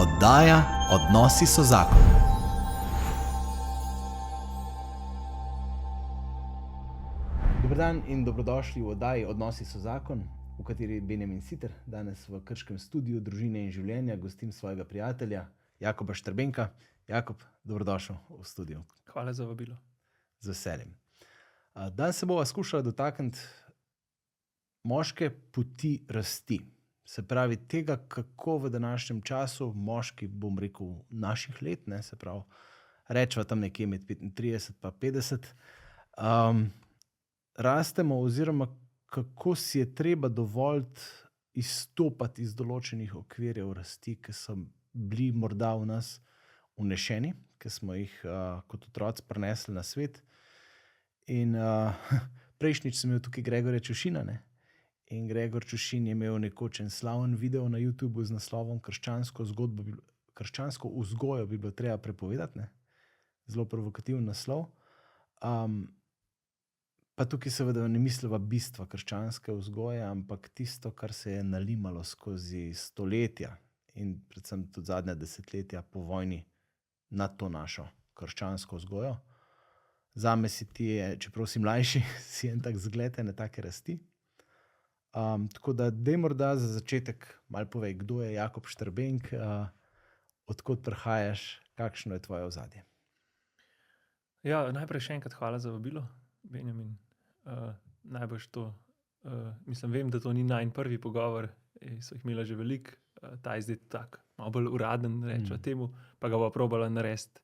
Oddaja Odnosi so zakon. Dober dan in dobrodošli v oddaji Odnosi so zakon, v kateri je Benjamin Siter, danes v Krškem studiu Družine in življenja gostim svojega prijatelja Jakoba Štrbenka. Jakob, dobrodošel v studiu. Hvala za vabilo. Z veseljem. Danes se bova skušala dotakniti moške poti rasti. Se pravi tega, kako v današnjem času moški, bom rekel, naših let, se pravi, rečeva tam nekje med 35 pa 50, rastemo oziroma kako si je treba dovoliti izstopati iz določenih okvirjev rasti, ki so bili morda v nas vnešeni, ki smo jih kot otroci prinesli na svet. In prejšnjič sem imel tukaj Gregorja Čušina, ne? In Gregor Čušin je imel nekoč en slaven video na YouTubu z naslovom Krščansko vzgojo bi bilo treba prepovedati, ne? Zelo provokativen naslov. Pa tukaj seveda ne misliva bistva krščanske vzgoje, ampak tisto, kar se je nalimalo skozi stoletja in predvsem tudi zadnja desetletja po vojni nad to našo krščansko vzgojo. Zame si ti, čeprav si mlajši, si en tak zgled ene take rasti. Tako da daj morda za začetek malo povej, kdo je Jakob Štrbenk, odkot prihajaš, kakšno je tvoje ozadje. Ja, najprej še enkrat hvala za vabilo, Benjamin. Najbrž to, vem, da to ni najin prvi pogovor, so jih imela že veliko, ta je zdaj tak, malo bolj uraden, rečeva temu, pa ga bo probala narediti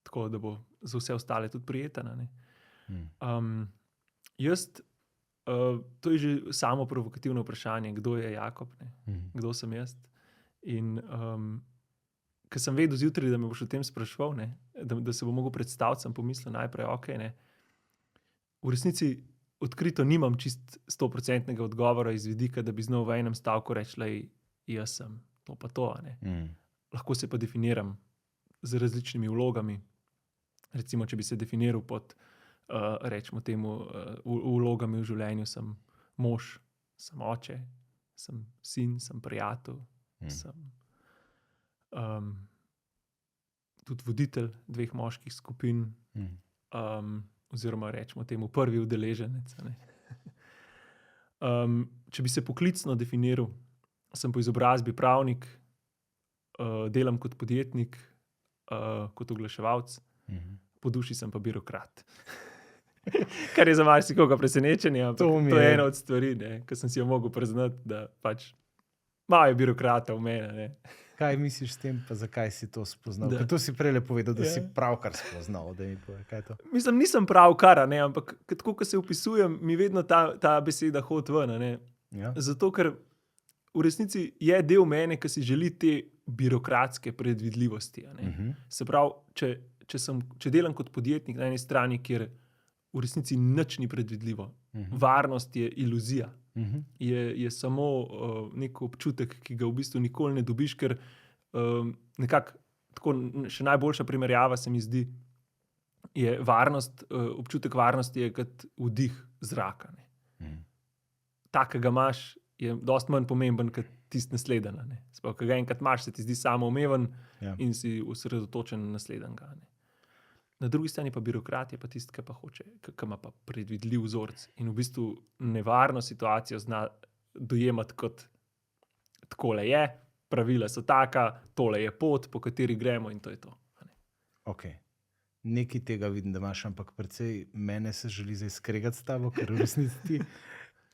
tako, da bo za vse ostale tudi prijetna, ne. To je že samo provokativno vprašanje, kdo je Jakob, ne? Kdo sem jaz. In ko sem vedel zjutraj, da me boš o tem spraševal, ne? Da se bo mogel predstaviti, sem pomislil najprej, okej, ne. V resnici odkrito nimam čist 100% odgovora iz vidika, da bi znal v enem stavku reči, jaz sem to pa to, ne. Lahko se pa definiram z različnimi vlogami. Recimo, če bi se definiral pod rečemo temu, vlogami v življenju, sem mož, sem oče, sem sin, sem prijatelj, sem tudi voditelj 2 moških skupin, oziroma rečemo temu prvi udeleženec, ne. Če bi se poklicno definiral, sem po izobrazbi pravnik, delam kot podjetnik, kot oglaševalec, po duši sem pa birokrat. Kar je za marsikoga presenečenje, ampak to je ena od stvari, ne, ko sem si jo mogel priznati, da pač malo je birokrata v mene, ne. Kaj misliš s tem, pa zakaj si to spoznal? Ker to si prejle povedal, da si pravkar spoznal, da mi povej, kaj je to? Nisem pravkar, ne, ampak tako, ko se opisujem, mi vedno ta beseda hodi ven, ne. Ja. Zato, ker v resnici je del mene, ki si želi te birokratske predvidljivosti, a ne. Se pravi, če delam kot podjetnik na eni strani, kjer v resnici nič ni predvidljivo. Varnost je iluzija. Je samo nek občutek, ki ga v bistvu nikoli ne dobiš, ker nekako tako še najboljša primerjava se mi zdi, je varnost, občutek varnosti je kot vdih zraka, ne. Tak, ki ga imaš, je dosti manj pomemben kot tisti naslednji, ne. Sploh, ko ga enkrat imaš, se ti zdi samoumeven in si osredotočen na naslednjega, ne. Na drugi strani pa birokrat je pa tisti, ki pa hoče, ki ima pa predvidljiv vzorec in v bistvu nevarno situacijo zna dojemati kot takole je, pravila so taka, tole je pot, po kateri gremo in to je to. Okej. Nekaj tega vidim, da imaš, ampak precej mene se želi zdaj skregati s tabo, ker v resnici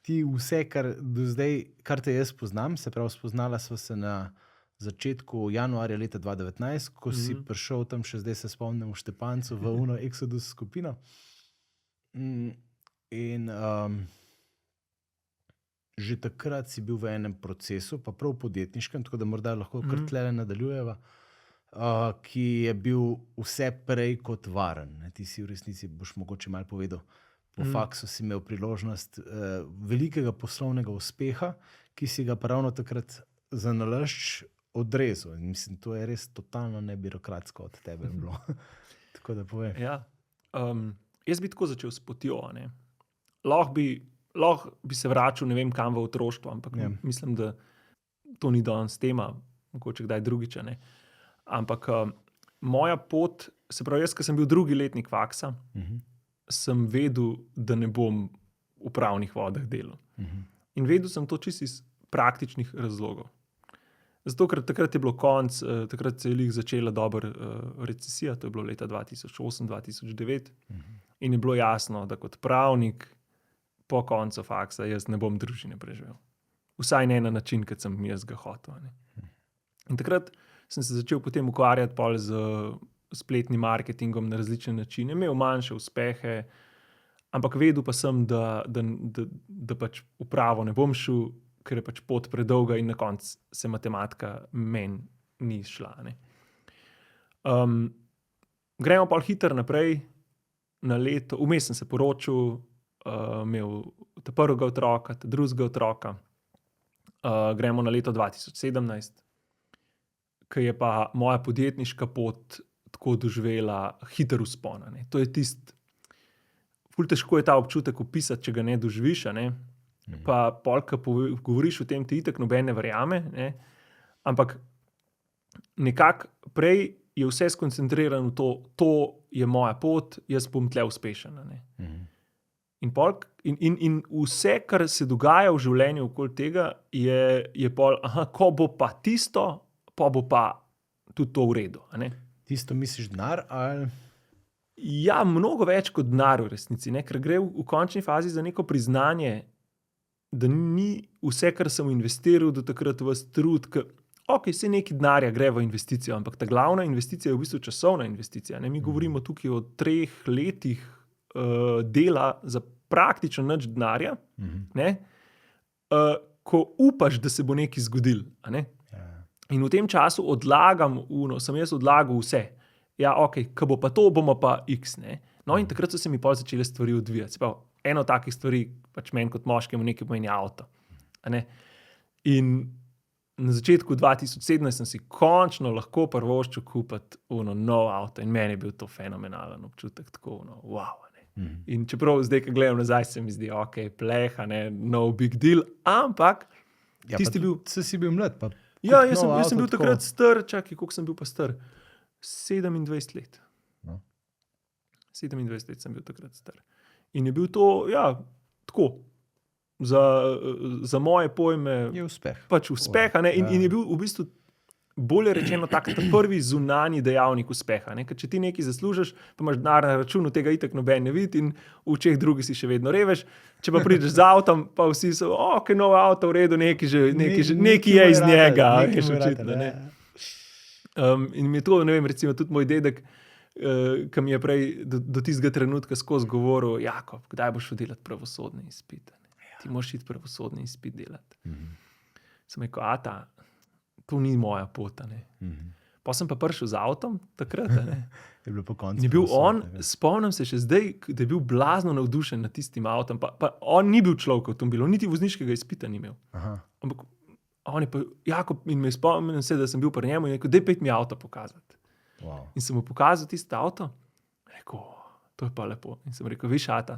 ti vse, kar do zdaj, kar te jaz poznam, se pravi, spoznala sva se na začetku januarja leta 2019, ko si prišel tam, še zdaj se spomnim, v Štepancu, v Uno Exodus skupino. In že takrat si bil v enem procesu, pa prav podjetniškem, tako da morda lahko kar tlele nadaljujeva, ki je bil vse prej kot varen. Ti si v resnici, boš mogoče malo povedal, po faksu si imel priložnost velikega poslovnega uspeha, ki si ga pa ravno takrat zanalašč odrezal. In mislim, to je res totalno nebirokratsko od tebe bilo. Tako da povem. Ja. Jaz bi tako začel s potjo, ne. Lahko bi se vračal ne vem kam v otroštvo, ampak mislim, to ni danes tema, mogoče kdaj drugič, ne. Ampak moja pot, se pravi, jaz, ko sem bil drugi letnik faksa, sem vedel, da ne bom v pravnih vodah delal. In vedel sem to čisto iz praktičnih razlogov. Zato, ker takrat je bilo konc, takrat se je začela dobra recesija, to je bilo leta 2008-2009, in je bilo jasno, da kot pravnik po koncu faksa jaz ne bom družine preživel. Vsaj ne na način, kot sem jaz ga hotel. Ne. In takrat sem se začel potem ukvarjati pol z spletnim marketingom na različne načine, imel manjše uspehe, ampak vedel pa sem, da pač v pravo ne bom šel, ker je pač pot predolga in na koncu se matematika meni ni šla. Ne. Gremo pol hitro naprej na leto, vmes sem se poročil, imel ta prvega otroka, ta drugega otroka. Gremo na leto 2017, ki je pa moja podjetniška pot tako doživela hiter vzpon. Ne. To je ful težko je ta občutek opisati, če ga ne doživiš, ne. Pa pol, ko govoriš o tem, ti itak noben ne verjame, ne. Ampak nekako prej je vse skoncentrirano v to je moja pot, jaz bom tle uspešen. Ne. In vse, kar se dogaja v življenju okoli tega, je pol, ko bo pa tisto, pa bo pa tudi to v redu. Ne. Tisto misliš denar ali? Ja, mnogo več kot denar v resnici, ne, ker gre v končni fazi za neko priznanje, da ni vse, kar sem investiral do takrat vas trud, vse nekaj denarja gre v investicijo, ampak ta glavna investicija je v bistvu časovna investicija. Ne. Mi govorimo tukaj o 3 letih dela za praktično nič denarja, ne, ko upaš, da se bo nekaj zgodilo. Ne. In v tem času sem jaz odlagal vse. Ja, ko bo pa to, bomo pa X. Ne. No, in takrat so se mi pol začele stvari odvijati. Se pravi, eno takih stvari, pač meni kot moškemu nekaj pomeni avto. Ne. In na začetku 2017 sem si končno lahko privoščil kupiti nov avto in meni je bil to fenomenalen občutek, tako wow. In čeprav zdaj, ko gledam nazaj, se mi zdi, pleha, ne, no big deal, ampak tisti bil... Si bil mlad, pa... Ja, jaz sem bil takrat star, čakaj, koliko sem bil pa star? 27 let. No. 27 let sem bil takrat star. In je bil to, ja, tako, za moje pojme... Je uspeh. Pač uspeh, ne, in je bil v bistvu bolje rečeno tak ta prvi zunanji dejavnik uspeha. Ne? Ker če ti nekaj zaslužiš, pa imaš denar na računu, tega itak noben ne vidi in v očeh drugih si še vedno reveš. Če pa prideš z avtom, pa vsi so, kaj nov avto, v redu, nekaj je iz njega. In mi je to, ne vem, recimo tudi moj dedek, ki mi je prej do tistega trenutka skozi govoril, Jakob, kdaj boš šel delati pravosodni izpit? Ti moraš iti pravosodni izpit delati. Sem rekel, ata, to ni moja pot. Pa sem pa prišel z avtom takrat. Je bilo po koncu. Je bil on, spomnim se še zdaj, da je bil blazno navdušen nad tistim avtom, pa on ni bil človek v avtomobilu, niti vozniškega izpita ni imel. Ampak on je pa, Jakob, in me spomnim se, da sem bil pri njemu in rekel, daj pejte mi avto pokazati. Wow. In sem mu pokazal tisto avto, rekel, to je pa lepo. In sem rekel, viš, ata,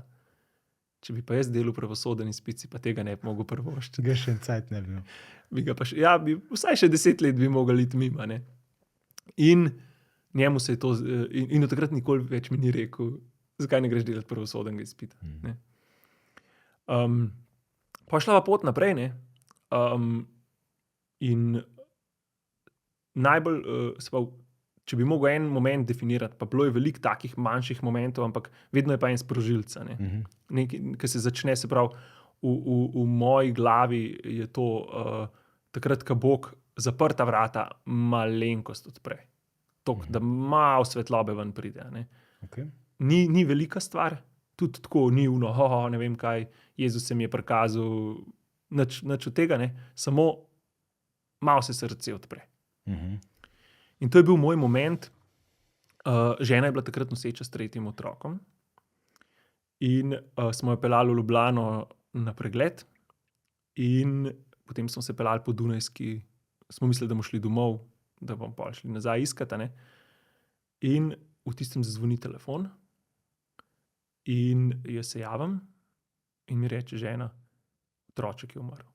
če bi pa jaz delal pravosoden izpit, pa tega ne bi mogel prvoščiti. Ga še en cajt ne bi imel. Bi ga pa še, ja, vsaj še 10 let bi mogel iti mimo, ne. In njemu se je to, in od takrat nikoli več mi ni rekel, zakaj ne greš delati pravosodenega izpita. Ne. Pa šla pa pot naprej, ne. In najbolj, če bi mogel en moment definirati, pa bilo je veliko takih manjših momentov, ampak vedno je pa en sprožilec. Ki se začne, se pravi, v moji glavi je to takrat, ko Bog zaprta vrata malenkost odpre. Tok, da malo svetlobe ven pride. Ne. Okay. Ni velika stvar, tudi tako ni ne vem kaj, Jezus se mi je prikazal, nič od tega, ne. Samo malo se srce odpre. In to je bil moj moment. Žena je bila takrat noseča s 3. otrokom in smo jo peljali v Ljubljano na pregled in potem smo se peljali po Dunajski, smo mislili, da bomo šli domov, da bomo pa šli nazaj iskati, ne. In v tistem zazvoni telefon in jaz se javim in mi reče žena, otroček je umrl.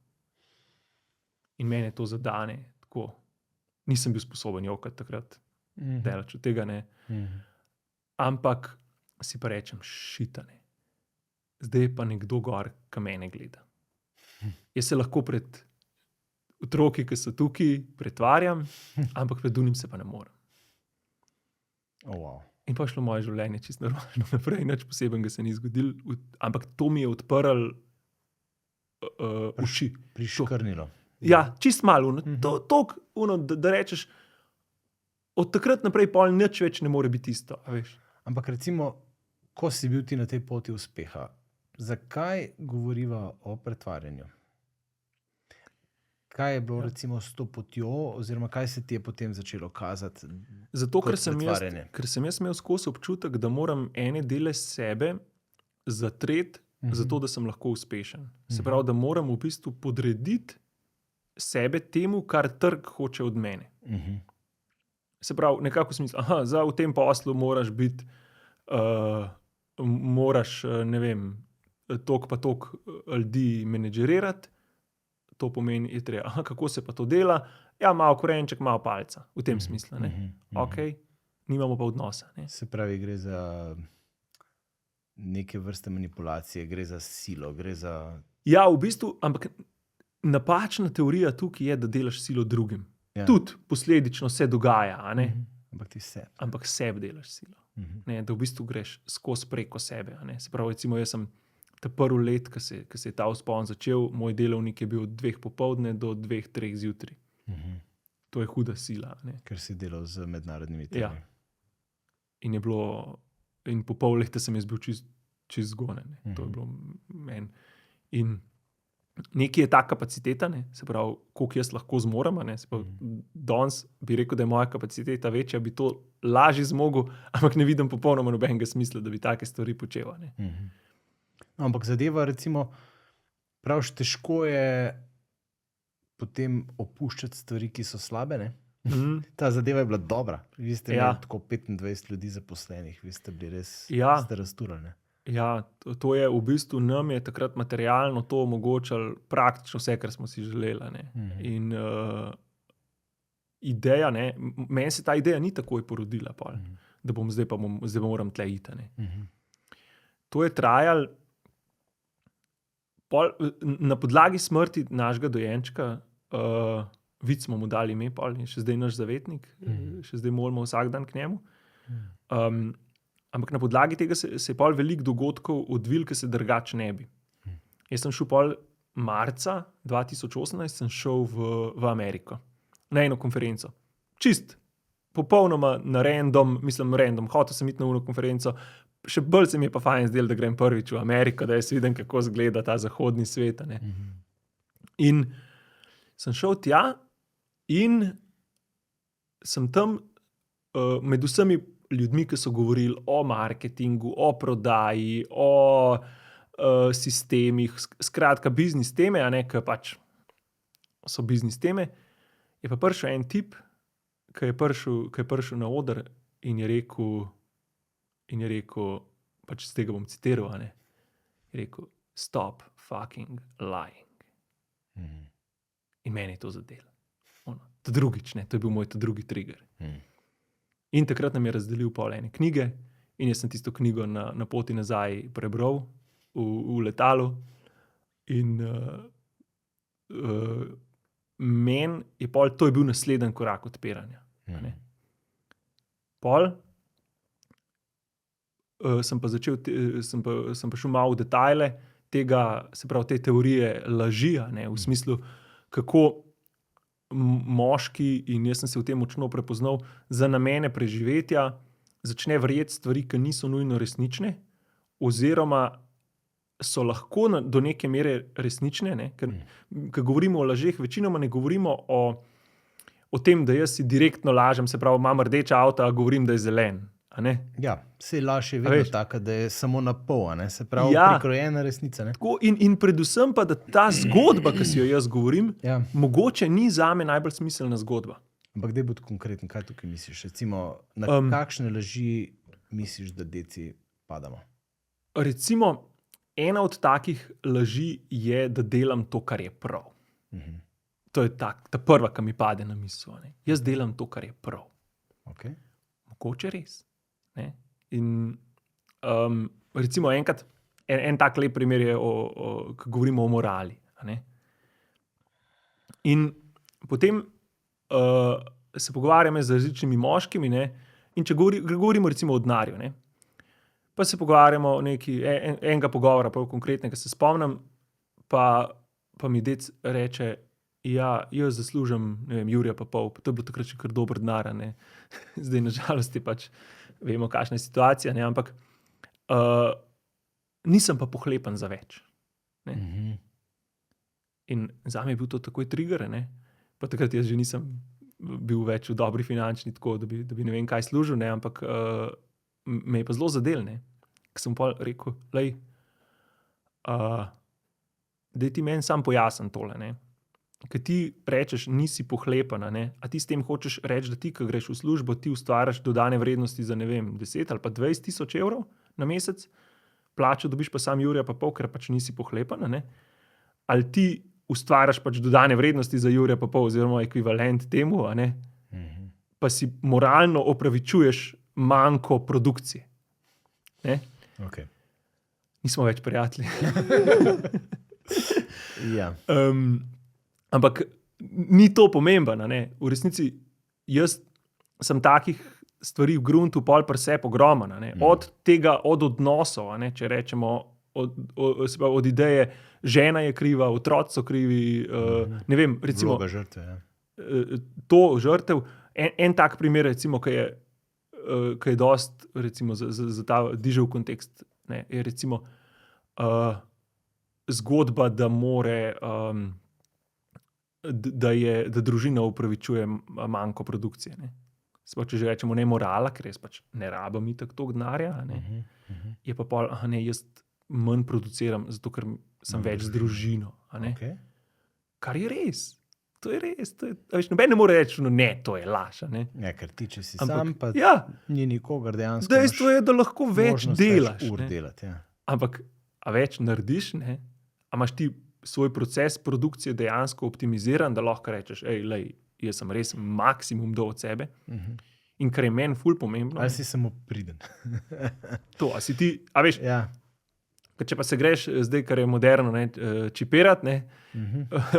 In mene to zadane. Tako. Nisem bil sposoben jokati takrat, delač od tega ne. Ampak si pa rečem, šitane. Zdaj je pa nekdo gor, ki mene gleda. Jaz se lahko pred otroki, ki so tukaj, pretvarjam, ampak pred unim se pa ne morem. Oh, wow. In pa je šlo moje življenje čisto normalno naprej, nič posebnega se ni zgodilo, ampak to mi je odprlo uši. Priškrnilo. Ja, čist malo, da rečeš, od takrat naprej pol nič več ne more biti isto. A veš? Ampak recimo, ko si bil ti na tej poti uspeha, zakaj govoriva o pretvarjanju? Kaj je bilo recimo s to potjo, oziroma kaj se ti je potem začelo kazati? Zato, ker sem jaz imel skozi občutek, da moram ene dele sebe zatreti, zato da sem lahko uspešen. Se pravi, da moram v bistvu podrediti sebe temu, kar trg hoče od mene. Se pravi, nekako smisel, v tem poslu moraš biti, ne vem, toliko pa toliko ljudi menedžerirati. To pomeni, je treba, kako se pa to dela? Ja, malo korenček, malo palca. V tem smislu, ne. Okej, nimamo pa odnosa, ne. Se pravi, gre za neke vrste manipulacije, gre za silo, gre za... Ja, v bistvu, ampak napačna teorija tukaj je, da delaš silo drugim. Ja. Tudi posledično se dogaja, a ne. Ampak ti sebi. Ampak sebi delaš silo. Ne, da v bistvu greš skozi preko sebe, a ne. Se pravi, recimo, jaz sem ta prvi let, ko se je ta vzpon začel, moj delovnik je bil od 2 popoldne do 2-3 zjutraj. To je huda sila, ne. Ker si delal z mednarodnimi temi. Ja. In po pol leta sem jaz bil čist zgonen. To je bilo meni. In nekaj je ta kapaciteta, ne, se pravi, koliko jaz lahko zmorem, ne, se pravi, danes bi rekel, da je moja kapaciteta večja, bi to lažje zmogel, ampak ne vidim popolnoma nobenega smisla, da bi take stvari počel, ne. No, ampak zadeva, recimo, praviš, težko je potem opuščati stvari, ki so slabe, ne? Ta zadeva je bila dobra. Vi ste imeli tako 25 ljudi zaposlenih, vi ste bili res, ste razturali, ne? Ja, to je v bistvu nam je takrat materialno to omogočalo praktično vse, kar smo si želeli, ne. In ideja, ne, meni se ta ideja ni takoj porodila, pol, da zdaj pa moram tle iti, ne. To je trajalo na podlagi smrti našega dojenčka, Vic smo mu dali ime, pol, in še zdaj naš zavetnik, še zdaj molimo vsak dan k njemu. Ampak na podlagi tega se je pol veliko dogodkov odvil, ki se drugače ne bi. Jaz sem šel pol marca 2018 sem šel v Ameriko na eno konferenco. Čist, popolnoma na random, hotel sem iti na eno konferenco, še bolj se mi je pa fajn zdelo, da grem prvič v Ameriko, da jaz vidim, kako izgleda ta zahodni svet, ne. In sem šel tja in sem tam med vsemi ljudmi, ki so govorili o marketingu, o prodaji, o sistemih, skratka biznis teme, a ne, ki pač so biznis teme, je pa prišel en tip, ki je prišel na oder in je rekel, pač z tega bom citiral, a ne, je rekel, stop fucking lying. In meni je to zadelo. Ta drugič, ne, to je bil moj ta drugi trigger. In takrat nam je razdelil pol ene knjige in jaz sem tisto knjigo na poti nazaj prebral v letalu in meni je pol, to je bil naslednji korak odpiranja. Pol sem pa začel, sem pa šel malo v detajle tega, se pravi, te teorije laži, ne, v smislu, kako moški, in jaz sem se v tem močno prepoznal, za namene preživetja začne verjeti stvari, ki niso nujno resnične, oziroma so lahko do neke mere resnične, ne, ker govorimo o lažeh, večinoma ne govorimo o tem, da jaz si direktno lažem, se pravi, imam rdeč avto, a govorim, da je zelen. A ne? Ja, saj laž je vedno taka, da je samo na pol, ne? Se pravi, prikrojena resnica. Ne? Tako, in predvsem pa, da ta zgodba, ki si jo jaz govorim, mogoče ni zame najbolj smiselna zgodba. Ampak daj bod konkreten, kaj tukaj misliš? Recimo, na kakšne laži misliš, da deci padamo? Recimo, ena od takih laži je, da delam to, kar je prav. to je ta prva, ki mi pade na misel. Ne. Jaz delam to, kar je prav. Okay. Mogoče res. Ne. In recimo enkrat, en tak lep primer je, ko govorimo o morali. Ne. In potem se pogovarjam z različnimi moškimi, ne, in če govorimo recimo o denarju, ne, pa se pogovarjamo o enega pogovora, prav konkretnega se spomnim, pa mi dec reče, ja, jaz zaslužim, ne vem, jurja pa pol, to je bilo takrat še kar dober denar, ne. Zdaj na žalost je pač, vemo, kakšna je situacija, ne, ampak nisem pa pohlepen za več. Ne. In zame je bil to takoj trigger, ne. Pa takrat jaz že nisem bil več v dobri finančni, tako da bi ne vem kaj služil, ne, ampak me je pa zelo zadel, ne. Ko sem pa rekel, lej, daj ti meni sam pojasni tole, ne. Ko ti rečeš, nisi pohlepen, ne, a ti s tem hočeš reči, da ti, ko greš v službo, ti ustvarjaš dodane vrednosti za, ne vem, 10 ali pa 20 tisoč evrov na mesec, plačo dobiš pa sam jurja pa pol, ker pač nisi pohlepen, ne. Ali ti ustvarjaš pač dodane vrednosti za jurja pa pol, oziroma ekvivalent temu, a ne, pa si moralno opravičuješ manko produkcije. Ne? Okay. Nismo več prijatelji. Ja. Ampak ni to pomembno, ne. V resnici jaz sem takih stvari v gruntu pol pri sebi ogromen, ne. Od odnosov, a ne, če rečemo, od ideje, žena je kriva, otroci so krivi, ne vem, recimo. Vloga žrtve, ja. To žrtev. En tak primer, recimo, ki je dost, recimo, za ta dižev kontekst, ne, je recimo zgodba, da da družina upravičuje manko produkcije, ne. Sploh, če že rečemo, ne morala, ker jaz pač ne rabim itak toliko denarja, ne. Je pa pol, ne, jaz manj produciram, zato ker sem več z družino, a ne. Okay. Kar je res. To je res. Noben ne more reči, no ne, to je laž, a ne. Ja, ker ti, če si Ampak, sam, pa ja, ni nikogar dejansko. dejstvo je, da lahko več delaš. Ur Ne. delati, ja. Ampak, a več narediš, ne? A imaš ti svoj proces produkcije dejansko optimiziran, da lahko rečeš, lej, jaz sem res maksimum do od sebe. In kar je meni ful pomembno. Ali si samo priden. To, a si ti, a veš, Ja. če pa se greš zdaj, kar je moderno, ne, čipirati, ne,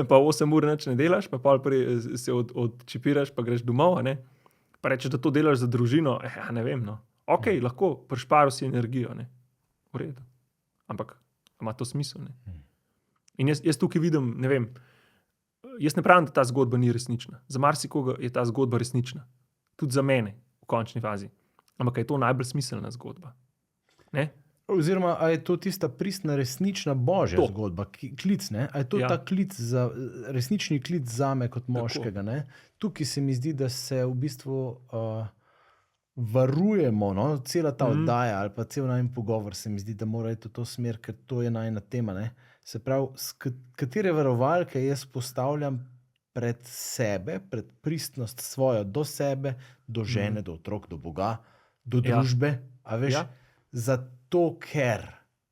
pa 8 ur nič ne delaš, pa pol se odčipiraš, pa greš domov, ne, pa rečeš, da to delaš za družino, ne vem, no. Ok, lahko, prišparil si energijo, ne. V redu. Ampak, ima to smisel, ne. In jaz tukaj vidim, ne vem, jaz ne pravim, da ta zgodba ni resnična. Za marsikoga je ta zgodba resnična. Tudi za mene, v končni fazi. Ampak je to najbolj smiselna zgodba. Ne? Oziroma, a je to tista pristna, resnična božja To. zgodba, klic, ne? A je to Ja. ta klic, resnični klic zame kot moškega, ne? Tukaj se mi zdi, da se v bistvu varujemo, no? Cela ta oddaja ali pa cel najin pogovor se mi zdi, da mora iti v to smer, ker to je najina tema, ne? Se pravi, katere varovalke jaz postavljam pred sebe, pred pristnost svojo do sebe, do žene, do otrok, do Boga, do Ja. družbe, a veš, Ja. zato ker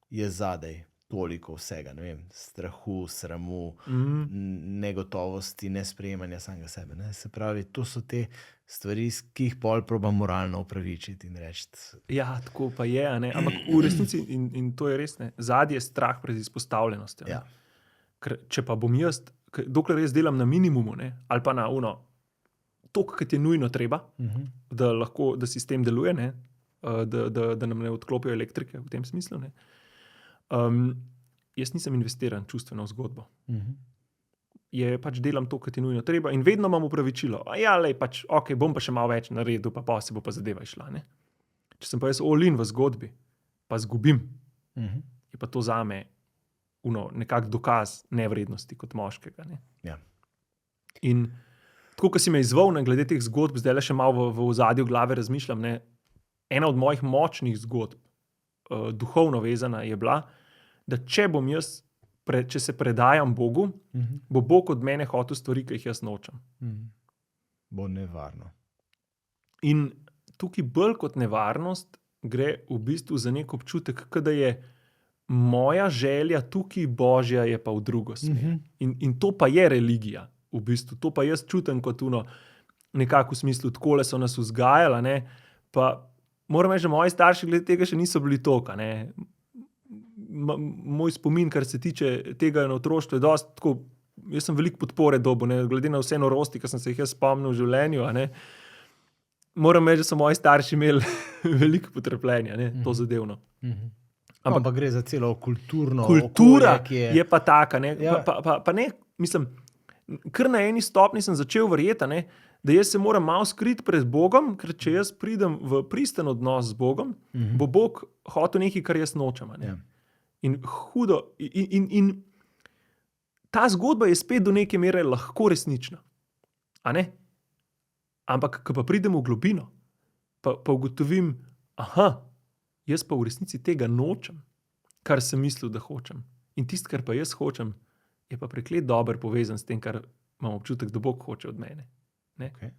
je zadej toliko vsega, ne vem, strahu, sramu, negotovosti, nesprejemanja samega sebe, ne? Se pravi, to so te stvari, ki jih pol probam moralno upravičiti in reči. Ja, tako pa je, a ne. Ampak v resnici, in to je res, ne, zadnji je strah pred izpostavljenostjo. Ja. Ker če pa bom jaz, dokler jaz delam na minimumu, ne, ali pa na toliko, kot je nujno treba, da sistem deluje, ne, da nam ne odklopijo elektrike v tem smislu, ne. Jaz nisem investiran čustveno v zgodbo. Je pač delam to, kot je nujno treba, in vedno imam upravičilo. Lej, pač, ok, bom pa še malo več naredil, pa se bo pa zadeva išla, ne. Če sem pa jaz all in v zgodbi, pa zgubim, je pa to zame nekak dokaz nevrednosti kot moškega, ne. Ja. In tako, ko si me izzval, ne, glede teh zgodb, zdaj le še malo v ozadju glave razmišljam, ne, ena od mojih močnih zgodb, duhovno vezana, je bila, da če bom jaz, če se predajam Bogu, bo Bog od mene hotel stvari, ki jih jaz nočem. Bo nevarno. In tukaj bolj kot nevarnost gre v bistvu za nek občutek, da je moja želja tukaj, božja je pa v drugo smer. In to pa je religija. v bistvu. To pa jaz čutim kot nekako v smislu, takole so nas vzgajali, ne, pa moram reči, da moji starši glede tega še niso bili toliko, ne. Moj spomin, kar se tiče tega na otroštvu, je dosti tako, jaz sem veliko podpore dobil, ne, glede na vse norosti, ki sem se jih jaz spomnil v življenju, a ne. Moram reči, da so moji starši imeli veliko potrpljenja, ne, to zadevno. Ampak gre za celo kulturno Kultura okolje, je pa taka, ne, Ja. pa ne, mislim, kar na eni stopni sem začel verjeti, ne, da jaz se moram malo skriti pred Bogom, ker če jaz pridem v pristen odnos z Bogom, bo Bog hotel nekaj, kar jaz nočem, a ne. Ja. In hudo, in ta zgodba je spet do neke mere lahko resnična, a ne? Ampak, ko pa pridem v globino, pa ugotovim, jaz pa v resnici tega nočem, kar sem mislil, da hočem. In tisto, kar pa jaz hočem, je pa preklet dobro povezan s tem, kar imam občutek, da Bog hoče od mene. Ne? Okay.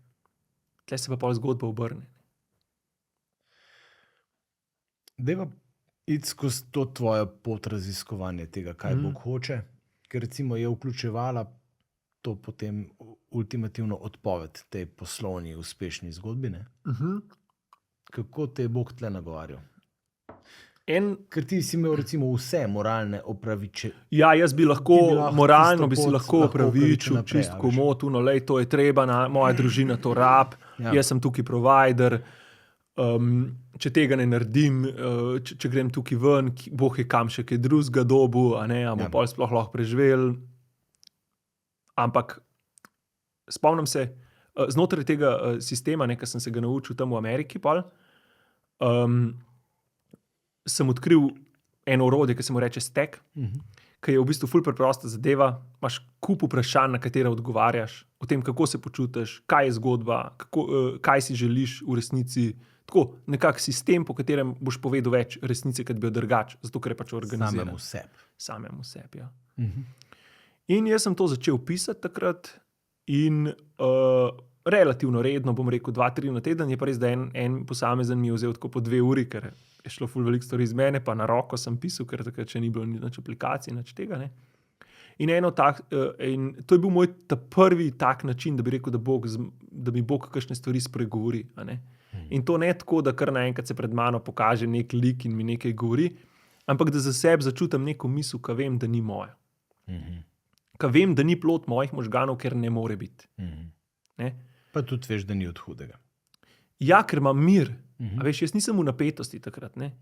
Tle se pa pol zgodba obrne. Dajva iti skozi to tvojo pot raziskovanja tega, kaj Bog hoče, ker recimo je vključevala to potem ultimativno odpoved tej poslovni uspešni zgodbi, ne? Kako te je Bog tle nagovarjal? Ker ti si imel recimo vse moralne opraviče. Ja, jaz bi lahko, moralno bi si tisto pot lahko opravičil, naprej, čisto komotuno, lej, to je treba, moja družina to rab, jaz sem tukaj provider, če tega ne naredim, če grem tukaj ven, Bog je kam še kaj drugega dobil, a ne, a bomo pol sploh lahko preživel. Ampak spomnim se, znotraj tega sistema, ki sem se ga naučil tam v Ameriki pol, sem odkril eno orodje, ki se mu reče Stack, ki je v bistvu ful preprosta zadeva, imaš kup vprašanj, na katera odgovarjaš, o tem, kako se počutiš, kaj je zgodba, kaj si želiš v resnici, tako nekak sistem, po katerem boš povedal več resnice, kot bi jo drugače, zato ker je pač organiziran. Samemu sebi, ja. In jaz sem to začel pisati takrat in relativno redno, bom rekel 2-3 na teden, je pa res, da en posamezen mi je vzel tako po 2 uri, ker je šlo ful veliko stvari iz mene, pa na roko sem pisal, ker takrat še ni bilo nič aplikacij, nič tega, ne. In in to je bil moj prvi tak način, da bi rekel, da mi Bog kakšne stvari spregovori, a ne. In to ne tako, da kar naenkrat se pred mano pokaže nek lik in mi nekaj govori, ampak da za sebe začutim neko misel, ki vem, da ni moja. Ki vem, da ni plod mojih možganov, ker ne more biti. Ne? Pa tudi veš, da ni od hudega. Ja, ker imam mir. A veš, jaz nisem v napetosti takrat. Ne?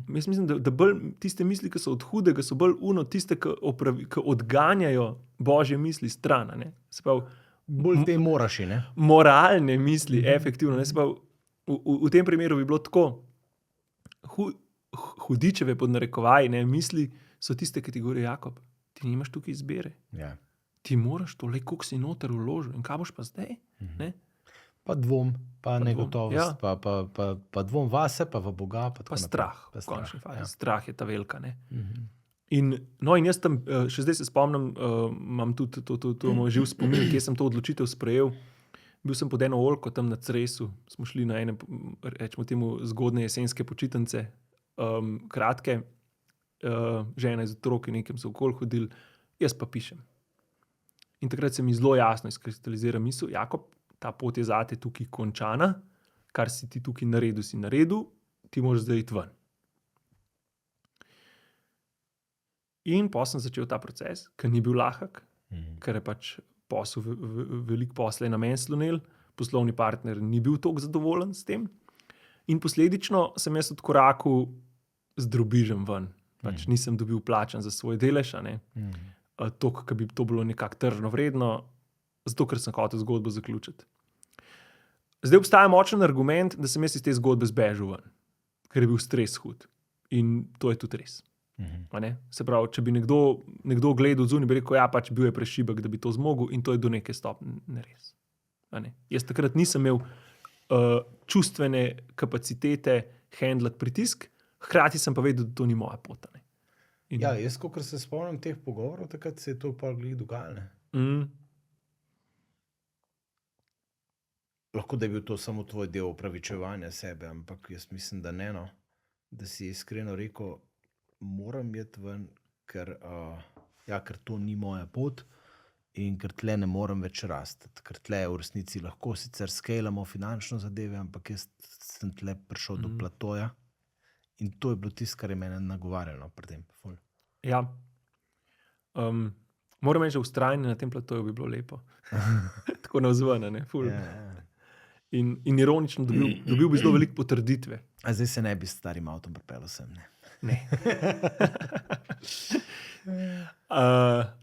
Jaz mislim, da bolj tiste misli, ki so od hudega, so bolj tiste, ki odganjajo Božje misli stran. Ne? Se pravi, bolj te moraš, ne? Moralne misli, efektivno. Ne? Se pravi, v tem primeru bi bilo tako, hudičeve pod narekovaji, ne? Misli so tiste, ki ti govorijo, Jakob, ti nimaš tukaj izbire. Ja. Ti moraš to, koliko si noter vložil in kaj boš pa zdaj? Ne? Pa dvom, pa negotovost, ja. pa dvom vase, pa v Boga. Pa strah, v končni fazi. Ja. Strah je ta velika. Ne? In jaz tam, še zdaj se spomnim, imam tudi to moj živ spomin, kje sem to odločitev sprejel. Bil sem pod eno oljko tam na Cresu, smo šli na ene, rečemo temu, zgodne jesenske počitnice, kratke, žena iz otroki, nekem so okoli hodili, jaz pa pišem. In takrat se mi zelo jasno izkristalizira misel, Jakob, ta pot je zate tukaj končana, kar si ti tukaj naredil, si naredil, ti moraš zdaj iti ven. In potem sem začel ta proces, ker ni bil lahek, ker je pač posel, veliko posla je na meni slonel, poslovni partner ni bil toliko zadovoljen s tem in posledično sem jaz odkorakal z drobižem ven. Pač nisem dobil plačan za svoj delež, a ne. Toliko, ki bi to bilo nekako tržno vredno, zato ker sem hotel zgodbo zaključiti. Zdaj obstaja močen argument, da sem jaz iz te zgodbe zbežal ven, ker je bil stres hud. In to je tudi res. Se pravi, če bi nekdo gledal zunaj, bi rekel, ja, pač bil je prešibek, da bi to zmogel in to je do neke stopnje res. Jaz takrat nisem imel čustvene kapacitete handlati pritisk, hkrati sem pa vedel, da to ni moja pot. Ja, jaz, kakor se spomnim teh pogovorov, takrat se je to pa glih dogajalo. Lahko, da je bil to samo tvoj del opravičevanja sebe, ampak jaz mislim, da ne, no. Da si iskreno rekel, moram iti ven, ker to ni moja pot in ker tle ne morem več rasti. Ker tle v resnici lahko sicer skalamo finančno zadeve, ampak jaz sem tle prišel do platoja in to je bilo tisto, kar je mene nagovarjalo pri tem. Ful. Ja. Moram reči, že ustrajanje na tem platoju bi bilo lepo. Tako navzven, ne? Ful. Ja. In ironično dobil bi zelo veliko potrditve. A zdaj se ne bi s starim avtom pripeljal sem, ne? Ne.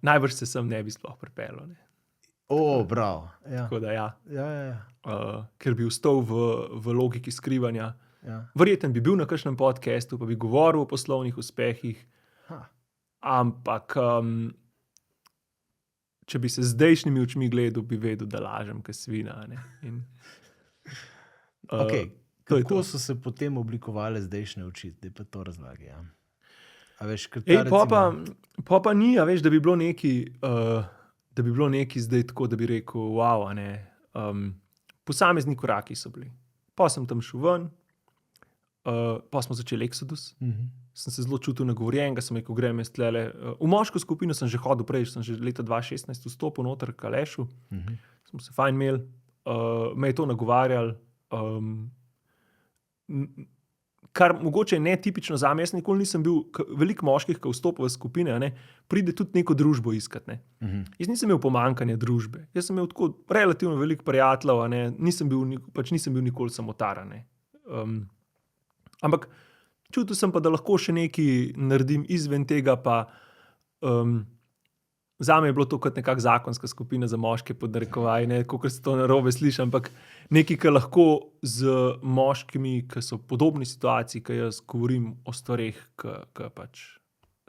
Najbrž se sem ne bi sploh pripeljal. Ne? Bravo. Ja. Tako da ja. Ja. Ker bi ostal v logiki skrivanja. Ja. Verjetno bi bil na kakšnem podcastu, pa bi govoril o poslovnih uspehih, ampak če bi se zdajšnjimi očmi gledal, bi vedel, da lažem, kot svina. Ne? Okay. Kako so se potem oblikovale zdajšnje oči, da je pa to razlagi? Ja. A veš, pa ni, a veš, da bi bilo neki zdaj tako, da bi rekel, wow, a ne. Posamezni koraki so bili. Pa sem tam šel ven, pa smo začeli Exodus. Sem se zelo čutil nagovorjenega, sem rekel, grem jaz tlele. V moško skupino sem že hodil prej, sem že leta 2016 vstopil noter k Alešu. Smo se fajn imeli, me je to nagovarjal. Kar mogoče je netipično zame, jaz nikoli nisem bil veliko moških, ki vstopa v skupine, ne, pride tudi neko družbo iskati. Ne. Jaz nisem imel pomankanja družbe, jaz sem imel tako relativno veliko prijateljev, ne, nisem bil nikoli samotar. Ne. Ampak čutil sem pa, da lahko še nekaj naredim izven tega, pa zame je bilo to kot nekak zakonska skupina za moške podnarekovaj, ne, kako se to narobe sliši, ampak nekaj, kar lahko z moškimi, ki so v podobni situaciji, ki jaz govorim o stvareh,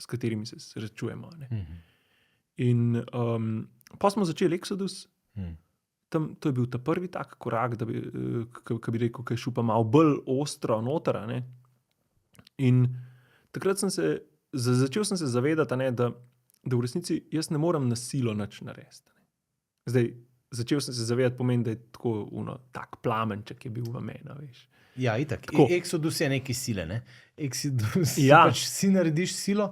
s katerimi se srečujemo. Ne. In pa smo začeli Exodus. Tam, to je bil ta prvi tak korak, da bi rekel, ki je šel pa malo bolj ostro noter. Ne. In takrat začel sem se zavedati, ne, da v resnici jaz ne morem na silo nič narediti. Zdaj, začel sem se zavedati, pomeni, da je tako tak plamenček je bil v meni, veš. Ja, itak. Exodus je neki sile, ne? Exodus pač si narediš silo,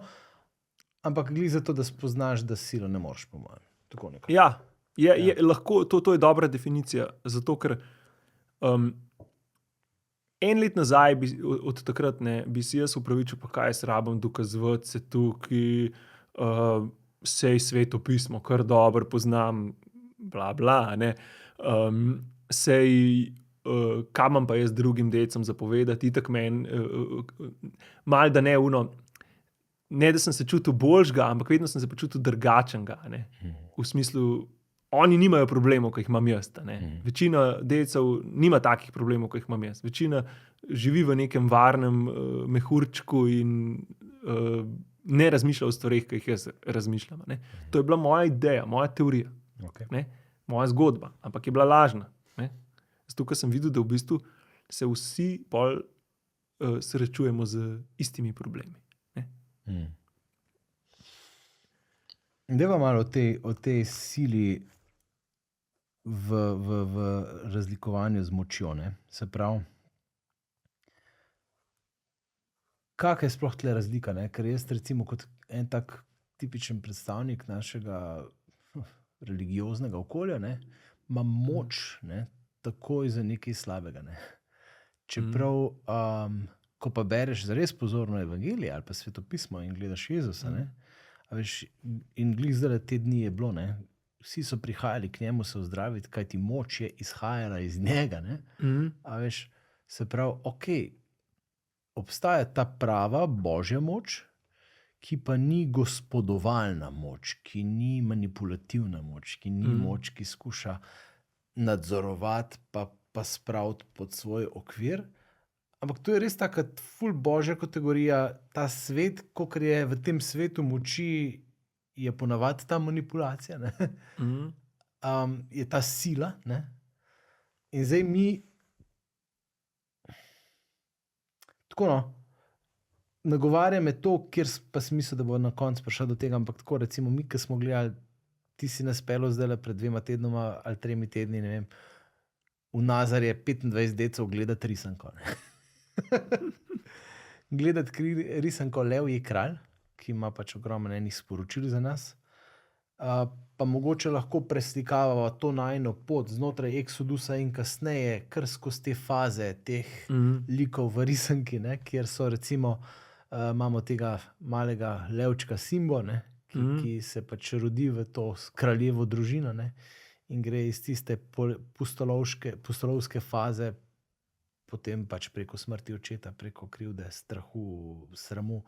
ampak glih za to, da spoznaš, da silo ne moreš pomagati. Tako nekako. Ja, je lahko, to je dobra definicija, zato ker en let nazaj od takrat ne, bi si jaz upravičil, pa kaj jaz rabim dokazovati se tukaj, sej svetopismo, kar dobro poznam, bla, bla, ne. Kam imam pa jaz drugim decem zapovedati, itak meni, malo da ne ne da sem se čutil boljšega, ampak vedno sem se počutil drugačnega, ne. V smislu, oni nimajo problemov, ki jih imam jaz, ne. Večina decev nima takih problemov, ki jih imam jaz. Večina živi v nekem varnem mehurčku in ne razmišlja o stvareh, ki jih jaz razmišljam. Ne. To je bila moja ideja, moja teorija. Okay. Ne. Moja zgodba, ampak je bila lažna. Ne. Zato, ker sem videl, da v bistvu se vsi pol srečujemo z istimi problemi. Ne. Deva malo o tej sili v razlikovanju z močjo. Ne. Se pravi, kakšna je sploh tle razlika? Ne? Ker jaz recimo kot en tak tipičen predstavnik našega religioznega okolja, ne, imam moč, ne, takoj za nekaj slabega. Ne. Čeprav, ko pa bereš zares pozorno evangelije ali pa svetopismo in gledaš Jezusa, ne, a veš, in glih zdaj te dni je bilo, ne, vsi so prihajali k njemu se ozdraviti, kajti moč je izhajala iz njega. Ne. A veš, se pravi, okej, obstaja ta prava božja moč, ki pa ni gospodovalna moč, ki ni manipulativna moč, ki ni moč, ki skuša nadzorovati pa spraviti pod svoj okvir. Ampak to je res taka ful božja kategorija, ta svet, kakor je v tem svetu moči, je ponavadi ta manipulacija, ne? Je ta sila. Ne? In zdaj mi tako nagovarja me to, kjer pa smisel, da bo na koncu prišel do tega, ampak tako recimo mi, ki smo gledali, ti si nas pelil zdaj pred 2 tednoma ali 3 tedni, ne vem, v Nazarje 25 decev gledati risanko. Gledati risanko Lev je kralj, ki ima pač ogromno enih sporočil za nas. pa mogoče lahko preslikavamo to najino pot znotraj Exodusa in kasneje, kar skozi te faze teh likov v risanki, ne, kjer so recimo, imamo tega malega levčka Simbo, ne, ki se pač rodi v to kraljevo družino, ne, in gre iz tiste pustolovske faze, potem pač preko smrti očeta, preko krivde, strahu, sramu,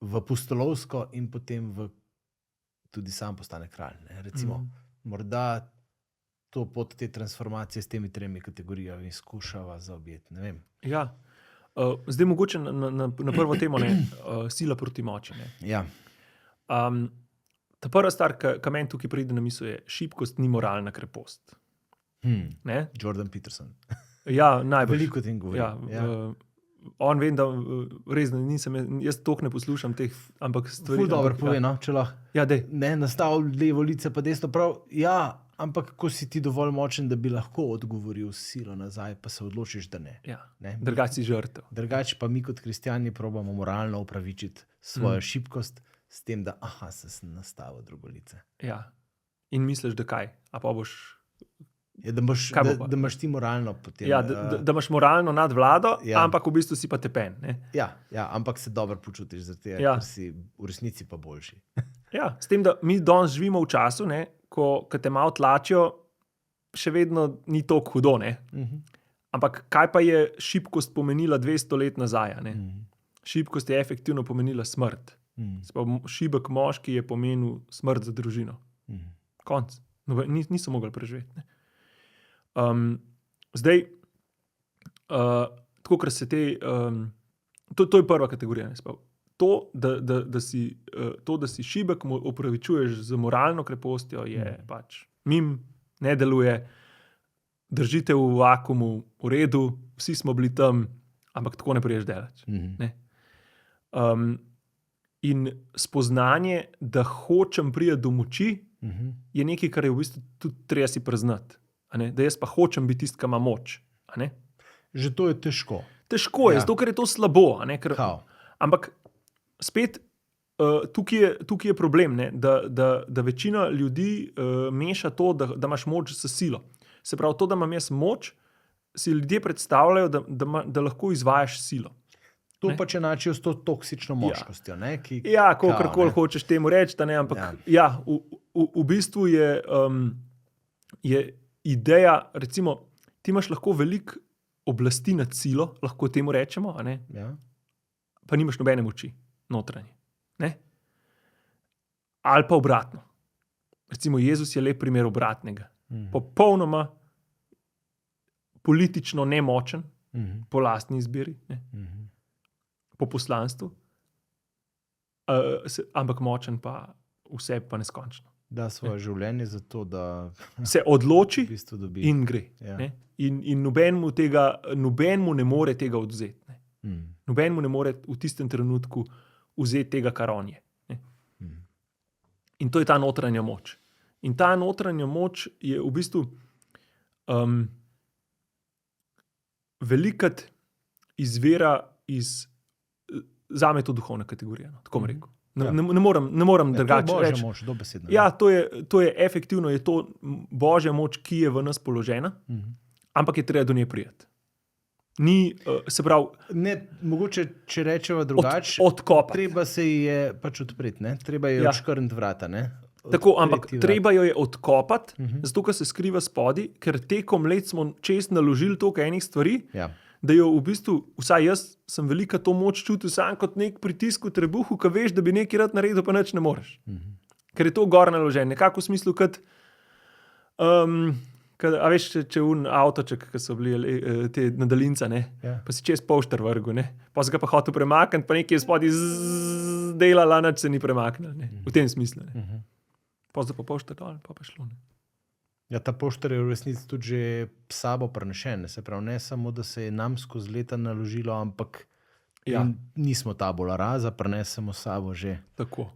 v pustolovsko in potem tudi sam postane kralj. Ne. Recimo, morda to pot te transformacije s temi 3 kategorijami skušava zaobjeti, ne vem. Ja. Zdaj mogoče na prvo temo, ne, sila proti moči. Ne. Ja. Ta prva stvar, ki meni tukaj pride na misel, je šibkost ni moralna krepost. Ne? Jordan Peterson. Ja, najbolj. Veliko o tem govori. Ja. On vem, da res nisem, jaz toliko ne poslušam teh, ampak stvari. Ful dobro pove, no, če lahko. Ja, dej. Ne, nastav levo lice pa desno, prav, ja, ampak ko si ti dovolj močen, da bi lahko odgovoril s silo nazaj, pa se odločiš, da ne. Ja. Ne? Drugače si žrtev. Drugače pa mi kot kristjani probamo moralno upravičiti svojo šibkost s tem, da sem nastavil drugo lice. Ja. In misliš, da kaj? A pa boš... Ja, da imaš ti moralno potem... Ja, da imaš moralno nadvlado, Ja. ampak v bistvu si pa tepen. Ne? Ja, ampak se dobro počutiš, zato Ja. ker si v resnici pa boljši. Ja, s tem, da mi danes živimo v času, ne, ko te malo tlačijo, še vedno ni toliko hudo. Ne? Ampak kaj pa je šibkost pomenila 200 let nazaj? Ne? Šibkost je efektivno pomenila smrt. Šibek moški je pomenil smrt za družino. Konc. Niso mogli preživeti. Ne? Zdaj, tako, ker se te... To je prva kategorija. Ne, to, da si šibek, opravičuješ z moralno krepostjo, je pač mim, ne deluje, držite v vakuumu, v redu, vsi smo bili tam, ampak tako ne priješ delač. Ne? In spoznanje, da hočem priti do moči, je nekaj, kar je v bistvu tudi treba si priznati. Da jaz pa hočem biti tisti, ki ima moč. Že to je težko. Težko je, zato ker je to slabo. Ampak spet tukaj je problem, ne? Da večina ljudi meša to, da imaš moč s silo. Se pravi, to, da imam jaz moč, si ljudje predstavljajo, da lahko izvajaš silo. To pa če enačijo s to toksično moškostjo. Ne, ja, kakorkoli hočeš temu reči, ampak v bistvu je ideja, recimo, ti imaš lahko veliko oblasti nad silo, lahko temu rečemo, pa nimaš nobene moči notranje. Ne? Ali pa obratno. Recimo, Jezus je lep primer obratnega. Popolnoma politično nemočen, po lastni izbiri, po poslanstvu, ampak močen pa vse pa neskončno. Da svoje življenje za to, da se odloči v bistvu dobi. In gre. Ja. In nobenmu ne more tega odvzeti. Nobenmu ne more v tistem trenutku vzeti tega, kar on je. In to je ta notranja moč. In ta notranja moč je v bistvu velikrat izvira iz, zame je to duhovna kategorija, tako bom rekel. Ne morem drugače reči. Moč, dobesedno. Ja, to je efektivno, je to božja moč, ki je v nas položena, ampak je treba do nje priti. Ni, se pravi... Ne, mogoče, če rečeva drugače, odkopati. Treba se je pač odpreti, ne? Treba je odškrniti vrata. Ne? Tako, ampak treba jo je odkopati, zato ker se skriva spodaj, ker tekom let smo čest naložili toliko enih stvari, da jo v bistvu, vsaj jaz sem velika to moč čutil sam kot nek pritisk v trebuhu, ki veš, da bi nekaj rad naredil, pa nič ne moreš. Ker je to gor naložen. Nekako v smislu, a veš, če avtoček, ki so bili te na daljinca, pa si čez polšter vrgu, pa si ga pa hotel premakniti, pa nekaj je spodaj delala, nič se ni premaknil. V tem smislu. Pa zdaj pa polšter dol, pa šlo. Ja, ta poštar je v resnici tudi že sabo prenešen. Se pravi, ne samo, da se je nam skozi leta naložilo, ampak nismo tabula rasa, prenesemo sabo že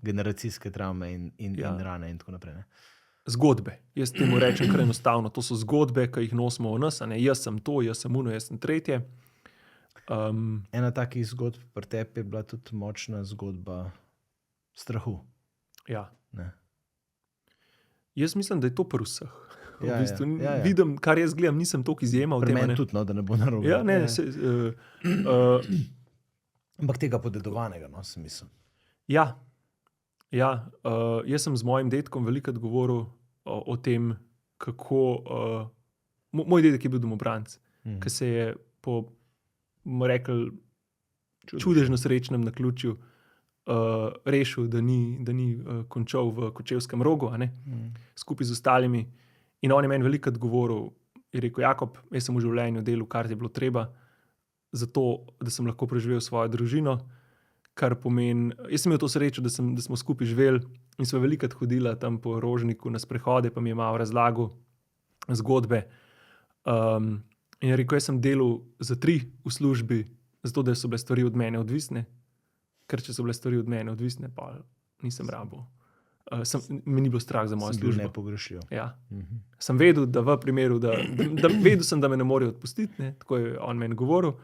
generacijske travme in rane in tako naprej. Ne? Zgodbe. Jaz temu rečem kar enostavno. To so zgodbe, ki jih nosimo v nas. Jaz sem to, jaz sem uno, jaz sem tretje. Ena takih zgodb pri tebi je bila tudi močna zgodba strahu. Ja. Ne? Jaz mislim, da je to pri vseh. Ja, v bistvu, ja. Vidim, kar jaz gledam, nisem toliko izjema v Pri tem. meni tudi, no, da ne bo narobe. Ja, ne, Ampak tega podedovanega, no, sem mislil. Ja, jaz sem z mojim dedkom velikokrat govoril o tem, kako moj dedek je bil domobranec, ki se je po, bomo rekli, čudežno srečnem naključju rešil, da ni končal v Kočevskem Rogu, a ne, skupaj z ostalimi. In on je meni velikokrat govoril, je rekel: Jakob, jaz sem v življenju delal, kar je bilo treba, zato, da sem lahko preživel svojo družino, kar pomeni, jaz sem imel to srečo, da smo skupaj živeli in smo velikokrat hodila tam po Rožniku na sprehode, pa mi je malo razlagal zgodbe. In je rekel: jaz sem delal za 3 v službi, zato da so bile stvari od mene odvisne, ker če so bile stvari od mene odvisne, pa nisem rabil. Me ni bilo strah za mojo službo. Sem bil nepogrešljiv. Ja. Sem vedel, da v primeru, da vedel sem, da me ne morejo odpustiti, ne? Tako je on meni govoril.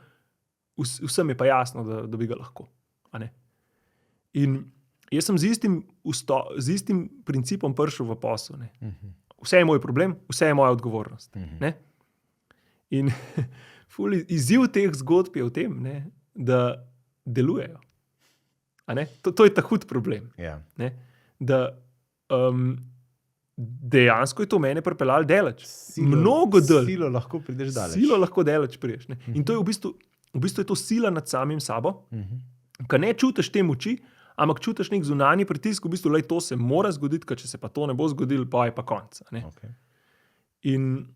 Vsem je pa jasno, da bi ga lahko. A ne? In jaz sem z istim principom prišel v posel. Vse je moj problem, vse je moja odgovornost. Ne? In izziv teh zgodb je v tem, ne, da delujejo. A ne? To je ta hud problem. Ja. Ne? Da dejansko je to mene pripeljalo daleč. Mnogo daleč. Silo lahko prideš daleč. Silo lahko daleč prideš. Ne? In to je v bistvu je to sila nad samim sabo, ki ne čutiš te moči, ampak čutiš nek zunanji pritisk, v bistvu, to se mora zgoditi, ker če se pa to ne bo zgodilo, pa je pa konc. Okay. In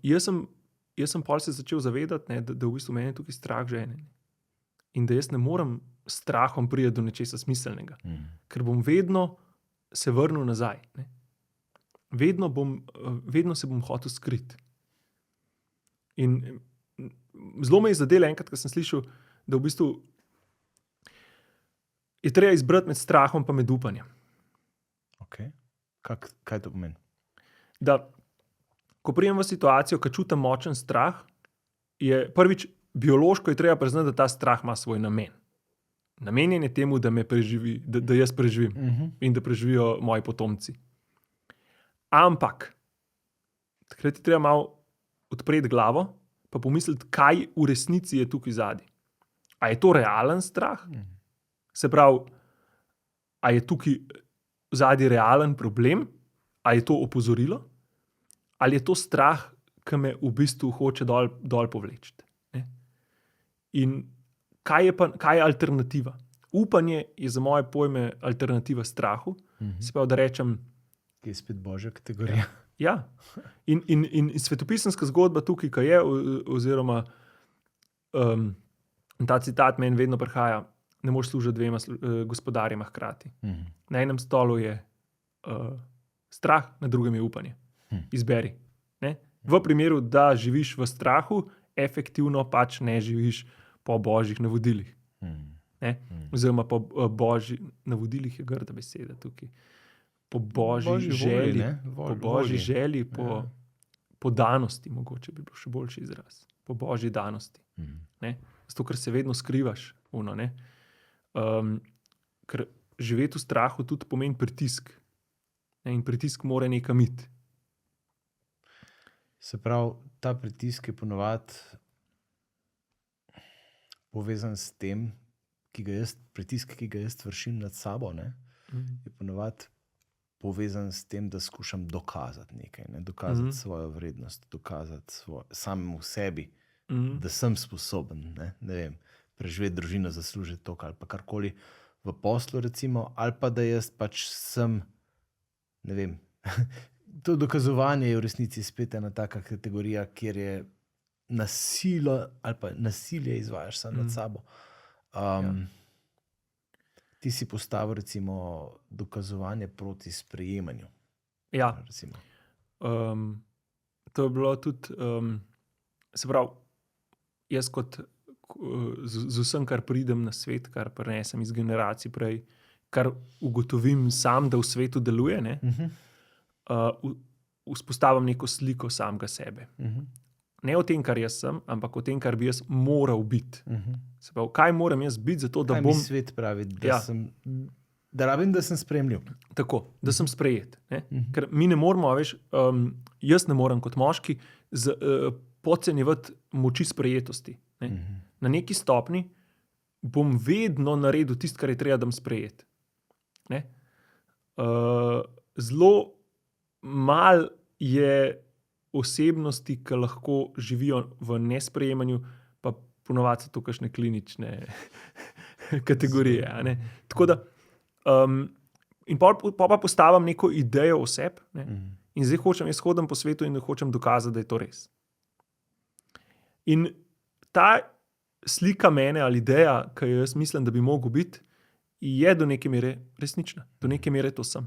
jaz sem pol se začel zavedati, ne, da v bistvu meni je tukaj strah žene. In da jaz ne morem s strahom priti do nečesa smiselnega. Ker bom vedno se vrnil nazaj. Ne. Vedno se bom hotel skriti. In zelo me je zadelo enkrat, ko sem slišal, da v bistvu je treba izbrati med strahom pa med upanjem. Okay. Kaj to pomeni? Da, ko pridem v situacijo, ko čutim močen strah, je prvič biološko je treba priznati, da ta strah ima svoj namen. Namenjen je temu, da me preživi, da jaz preživim in da preživijo moji potomci. Ampak takrat je treba malo odpreti glavo pa pomisliti, kaj v resnici je tukaj zadaj. A je to realen strah? Se pravi, a je tukaj zadaj realen problem? A je to opozorilo? Ali je to strah, ki me v bistvu hoče dol povleči? In kaj je alternativa? Upanje je za moje pojme alternativa strahu. Se pravi, da rečem, ki je spet božja kategorija. Ja. In svetopisemska zgodba tukaj, ki je, oziroma ta citat meni vedno prihaja: ne moreš služiti 2 gospodarjema hkrati. Na enem stolu je strah, na drugem je upanje. Izberi. Ne? V primeru, da živiš v strahu, efektivno pač ne živiš po božjih navodilih. Oziroma po božjih navodilih je grda beseda tukaj. Po božji želji, po božji želji, po danosti, mogoče bi bil še boljši izraz. Po božji danosti. Zato, ker se vedno skrivaš. Ker živeti v strahu tudi pomeni pritisk. In pritisk mora nekam iti. Se pravi, ta pritisk je ponovadi povezan s tem, pritisk, ki ga jaz vršim nad sabo, ne, je ponovadi povezan s tem, da skušam dokazati nekaj, ne, dokazati svojo vrednost, dokazati samemu sebi, da sem sposoben, ne vem, preživeti družino, zaslužiti to ali pa karkoli v poslu recimo, ali pa da jaz pač sem, ne vem, to dokazovanje je v resnici spet ena taka kategorija, kjer je nasilo ali pa nasilje izvajaš sam nad sabo. Ti si postavil recimo dokazovanje proti sprejemanju. Ja. Recimo. To je bilo tudi, se pravi, jaz kot z vsem, kar pridem na svet, kar prenesem iz generacij prej, kar ugotovim sam, da v svetu deluje, ne, vzpostavim neko sliko samega sebe. Ne o tem, kar jaz sem, ampak o tem, kar bi jaz moral biti. Se pravi, kaj moram jaz biti, zato da kaj bom... mi svet pravi, da sem Da rabim, da sem sprejemljiv. Tako, da sem sprejet. Ne? Ker mi ne moramo, veš, jaz ne morem kot moški podcenjevati moči sprejetosti. Ne? Na neki stopni bom vedno naredil tisto, kar je treba, da bom sprejet. Ne? Zelo malo je osebnosti, ki lahko živijo v nesprejemanju, pa ponovadi so to kakšne klinične kategorije. A ne? Tako da in pa postavim neko idejo o sebi, ne? In zdaj jaz hodim po svetu in hočem dokazati, da je to res. In ta slika mene ali ideja, ki jo jaz mislim, da bi mogel biti, je do neke mere resnična. Do neke mere to sem.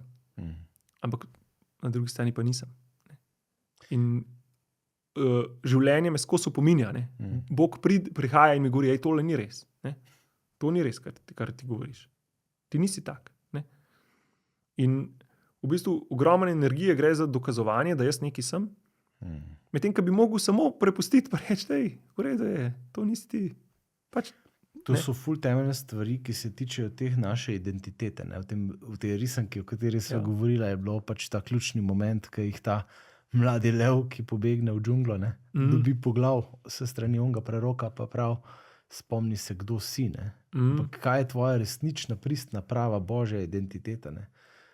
Ampak na drugi strani pa nisem. In življenje me skozi opominja. Bog prihaja in mi govori, tole ni res. Ne? To ni res, kar ti govoriš. Ti nisi tak. Ne? In v bistvu ogromno energije gre za dokazovanje, da jaz nekaj sem. Medtem, ko bi mogel samo prepustiti pa reči, v redu je, to nisi ti. To so ful temeljne stvari, ki se tičejo teh naše identitete. Ne? V tej risanki, o kateri sva govorila, je bilo ta ključni moment, ki jih ta mladi lev, ki pobegne v džunglo, dobi po glav se strani onega preroka, pa prav spomni se, kdo si. Kaj je tvoja resnična, pristna, prava božja identiteta?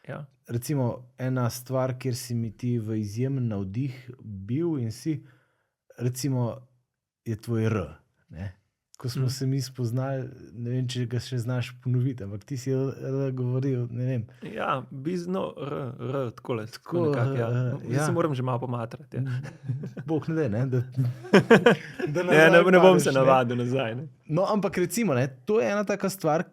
Ja. Recimo, ena stvar, kjer si mi ti v izjemen navdih bil in si, recimo, je tvoj R. Ne? Ko smo se mi spoznali, ne vem, če ga še znaš ponoviti, ampak ti si govoril, ne vem. Ja, bizno R, takole. Tako nekako, ja. Se moram že malo pomatrati. Ja. Bog ne de, ne? Ne bom se navadil nazaj. Ne? No, ampak recimo, to je ena taka stvar,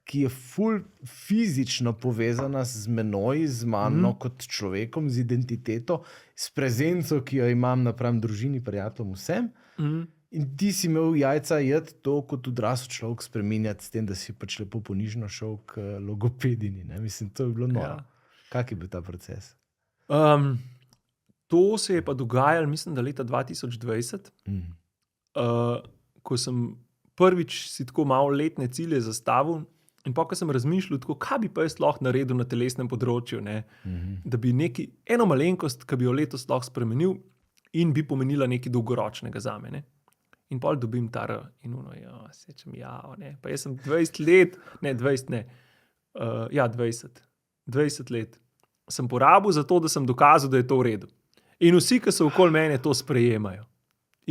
ki je ful fizično povezana z menoj, z mano kot človekom, z identiteto, s prezenco, ki jo imam napram družini, prijateljem, vsem. In ti si imel jajca jeti to kot odrasel človek spreminjati s tem, da si pač lepo ponižno šel k logopedini. Ne? Mislim, to je bilo noro. Ja. Kak je bil ta proces? To se je pa dogajalo, mislim, da leta 2020, ko sem prvič si tako malo letne cilje zastavil in pa, ko sem razmišljal, tako, kaj bi pa jaz lahko naredil na telesnem področju, da bi eno malenkost, ki bi jo letos lahko spremenil in bi pomenila nekaj dolgoročnega zame. Ne? In pol dobim ta R in sečem, pa jaz sem 20 let, ne, 20 ne, 20 let sem porabil za to, da sem dokazal, da je to v redu. In vsi, ki so okoli mene, to sprejemajo.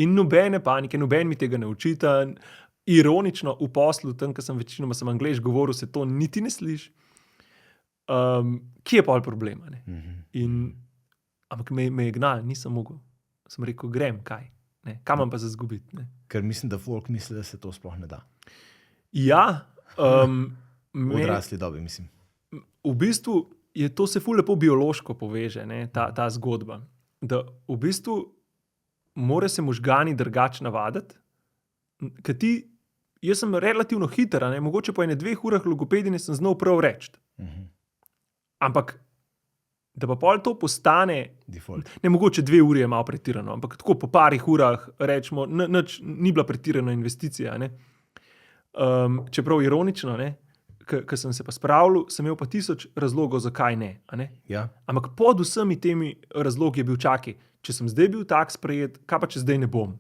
In nobene panike, noben mi tega ne učita. Ironično, v poslu, tam, ko sem večinoma angleš govoril, se to niti ne sliši. Kje je pol problema? Ne? Ampak me je gnal, nisem mogel. Sem rekel, grem, kaj? Ne? Kam imam pa za zgubiti? Ker mislim, da folk misli, da se to sploh ne da. Ja. V odrasli dobi, mislim. V bistvu je to se ful lepo biološko poveže, ta zgodba. Da v bistvu mora se možgani drugače navaditi, ker jaz sem relativno hiter, mogoče po 2 urah logopedine sem znal prav reči. Ampak da pa pol to postane, default. Ne mogoče 2 ure je malo pretirano, ampak tako po parih urah rečemo, ni bila pretirana investicija. Čeprav ironično, ko sem se pa spravljal, sem imel pa 1000 razlogov, zakaj ne. Ja. Ampak pod vsemi temi razlogi je bil čakaj, če sem zdaj bil tak sprejet, kaj pa če zdaj ne bom?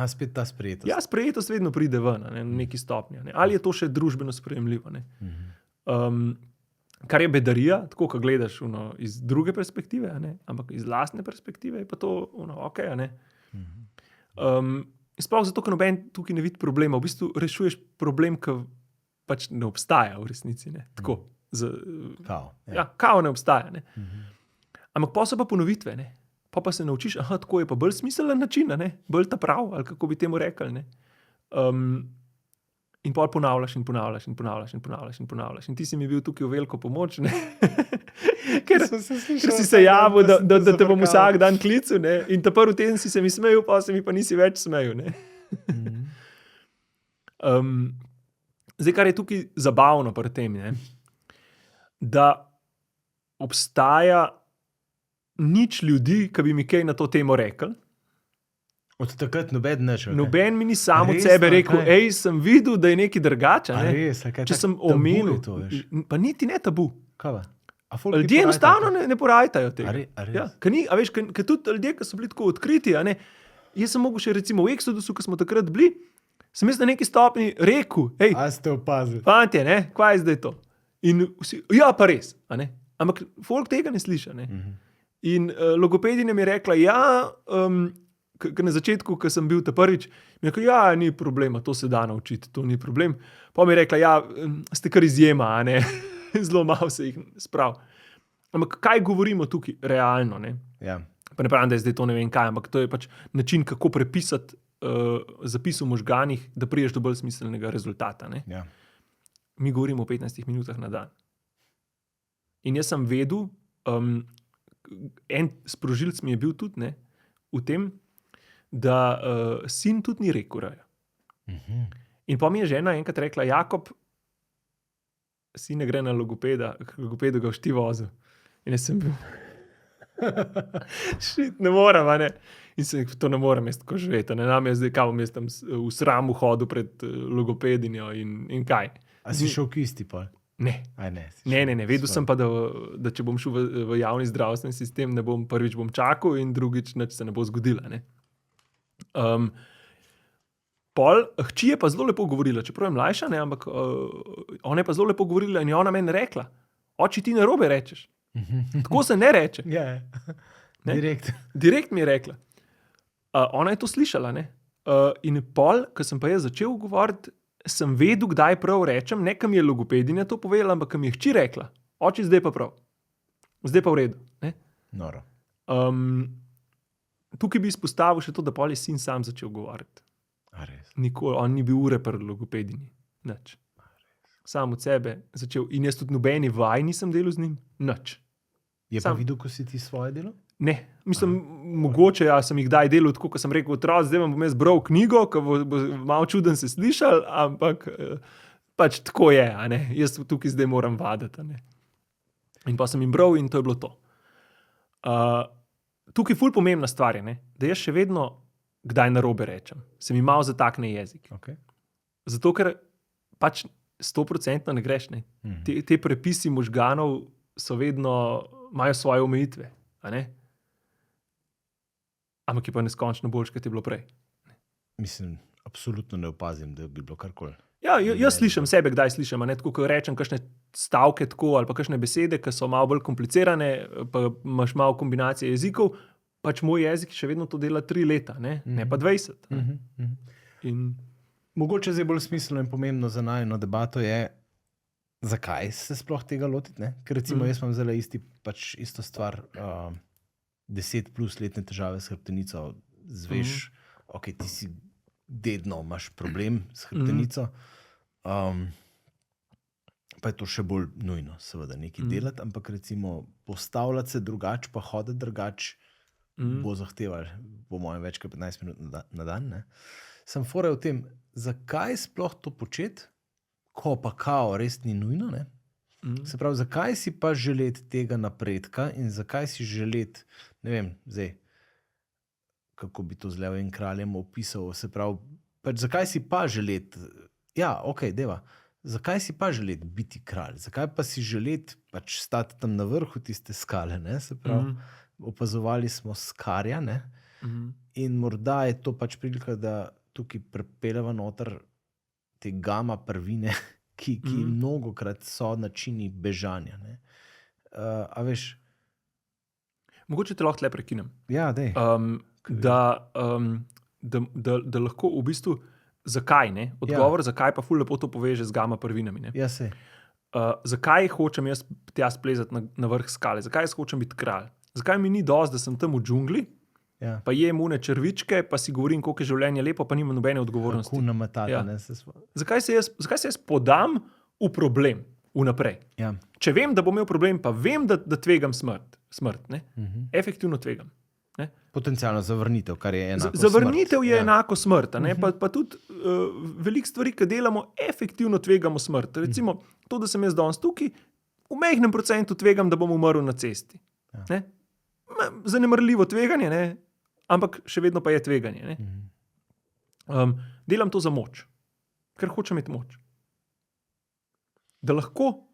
Spet ta sprejetost. Ja, sprejetost vedno pride ven, na neki stopnji. Ali je to še družbeno sprejemljivo? Kar je bedarija, tako, ko gledaš iz druge perspektive, ampak iz lastne perspektive je pa to ok. Sploh zato, ker noben tukaj ne vidi problema. V bistvu rešuješ problem, ki pač ne obstaja v resnici. Tako, kao ne obstaja. Ampak pa so pa ponovitve. Pa se naučiš, tako je pa bolj smiseln način, bolj ta prav, ali kako bi temu rekli. In pol ponavljaš in ponavljaš in ponavljaš in ponavljaš in ponavljaš. In ti si mi bil tukaj v veliko pomoč, ker si se javil, da te bom vsak dan klical, in ta prvi teden si se mi smejal, pa se mi pa nisi več smejal. Zdaj, kar je tukaj zabavno pri tem, da obstaja nič ljudi, ki bi mi kaj na to temo rekli, Od takrat noben nič. Okay. Noben mi ni sam od Res, sebe no, rekel, kaj? sem videl, da je nekaj drugače. A Ne? res, a kaj Če tak sem tabu omenil, je to, veš? pa niti ne tabu. Kaj pa? A folk ni Ljudje porajtajo enostavno to? ne porajtajo tega. A res? Ja, ker tudi ljudje, ki so bili tako odkriti, a ne, jaz sem mogel še recimo v Exodusu, ko smo takrat bili, sem jaz na neki stopni rekel, hej, A ste opazili? fantje, ne, kaj je zdaj to? In vsi, ja, pa res, a ne. Ampak folk tega ne sliša, ne. In logopedinja mi je rekla, ja, na začetku, ko sem bil ta prvič, mi je rekel, ja, ni problema, to se da naučiti, to ni problem. Pa mi je rekla, ja, ste kar izjema, a ne, zelo malo se jih sprav. Ampak kaj govorimo tukaj realno, ne? Ja. Pa ne pravim, da je zdaj to ne vem kaj, ampak to je pač način, kako prepisati zapis v možganih, da priješ do bolj smiselnega rezultata, ne? Ja. Mi govorimo o 15 minutah na dan. In jaz sem vedel, en sprožilc mi je bil tudi, ne, v tem, da sin tudi ni rekel raja. In pa mi je žena enkrat rekla, Jakob, sin ne gre na logopeda, logopedu ga všti vozil. In jaz sem bil, šit, ne morem, a ne. In sem rekel, to ne morem jaz tako živeti, ne, nam je zdaj, kaj bom jaz tam v sramu hodil pred logopedinjo in kaj. A si šel k isti pa? Ne. Aj ne. Ne, vedel sem pa, da če bom šel v javni zdravstveni sistem, ne bom prvič bom čakal in drugič nič se ne bo zgodilo. Ne. Hči je pa zelo lepo govorila, čeprav je mlajša, ne, ampak ona je pa zelo lepo govorila in je ona meni rekla, oči ti narobe rečeš. Tako se ne reče. Ja, Ne? direkt. Mi je rekla. Ona je to slišala. Ne? In pol, ko sem pa jaz začel govoriti, sem vedel, kdaj prav rečem, ne kam je logopedinja to povedala, ampak kam je hči rekla, oči zdaj pa prav. Zdaj pa v redu. Ne? Noro. Tukaj bi izpostavil še to, da pol je sin sam začel govoriti. A res. Nikoli, on ni bil ure pri logopedinji. Nič. Sam od sebe začel. In jaz tudi nobeni vaj nisem delal z njim. Nič. Je pa videl, ko si ti svoje delo? Ne, mislim, mogoče ja, sem jih kdaj delal tako, ko sem rekel, otroci, zdaj vam bom jaz bral knjigo, ki bo malo čuden se slišal, ampak pač tako je, a ne. Jaz tukaj zdaj moram vaditi, a ne. In pa sem jim bral in to je bilo to. Tukaj ful pomembna stvar je, ne, da jaz še vedno kdaj narobe rečem. Se mi malo zatakne jezik. Okay. Zato, ker pač 100% ne greš, ne. Te prepisi možganov so vedno, imajo svoje omejitve, a ne. Ampak je pa neskončno boljše, kot je bilo prej. Mislim, absolutno ne opazim, da bi bilo karkoli. Ja, jaz slišim sebe, kdaj slišim, a ne, tako, ko rečem kakšne stavke tako, ali pa kakšne besede, ki so malo bolj komplicirane, pa imaš malo kombinacije jezikov, pač moj jezik še vedno to dela 3 leta, ne pa 20. In mogoče zdaj bolj smiselno in pomembno za najino debato je, zakaj se sploh tega lotiti, ne? Ker recimo jaz imam zdaj isto stvar, 10+ letne težave s hrbtenico, zveš, ok, ti si dedno, imaš problem s hrbtenico, pa je to še bolj nujno, seveda, nekaj delati, ampak recimo postavljati se drugače, pa hoditi drugače, bo zahteval, po mojem, več kot 15 minut na dan, ne? Sem fora v tem, zakaj sploh to početi, ko pa kao res ni nujno, ne? Se pravi, zakaj si pa želeti tega napredka in zakaj si želeti, ne vem, zdaj, kako bi to z Levim kraljem opisal, se pravi, pač zakaj si pa želeti, ja, ok, deva, zakaj si pa želeti biti kralj, zakaj pa si želeti pač stati tam na vrhu tiste skale, ne, se pravi, opazovali smo skarja, ne, in morda je to pač prilika, da tukaj prepeljava noter te gama prvine, ki mnogokrat so načini bežanja, ne. A veš? Mogoče te lahko tle prekinem. Ja, dej. Da lahko v bistvu, zakaj, ne? Odgovor, zakaj pa ful lepo to poveže z gama prvinami, ne? Ja, sej. Zakaj hočem jaz tja splezati na vrh skale? Zakaj jaz hočem biti kralj? Zakaj mi ni dosti, da sem tam v džungli, pa jem une črvičke, pa si govorim, koliko je življenje lepo, pa nimam nobene odgovornosti. Kako nametati, ne? Zakaj se jaz podam v problem vnaprej? Ja. Če vem, da bom imel problem, pa vem, da tvegam smrt, ne? Efektivno tvegam. Ne? Potencialno zavrnitev, kar je enako smrt. Zavrnitev je enako smrt, ne? Pa tudi veliko stvari, ki delamo, efektivno tvegamo smrt. Recimo, to, da sem jaz danes tukaj, v majhnem procentu tvegam, da bom umrl na cesti. Ne? Zanemrljivo tveganje, ne? ampak še vedno pa je tveganje. Ne? Delam to za moč, ker hočem imeti moč. Da lahko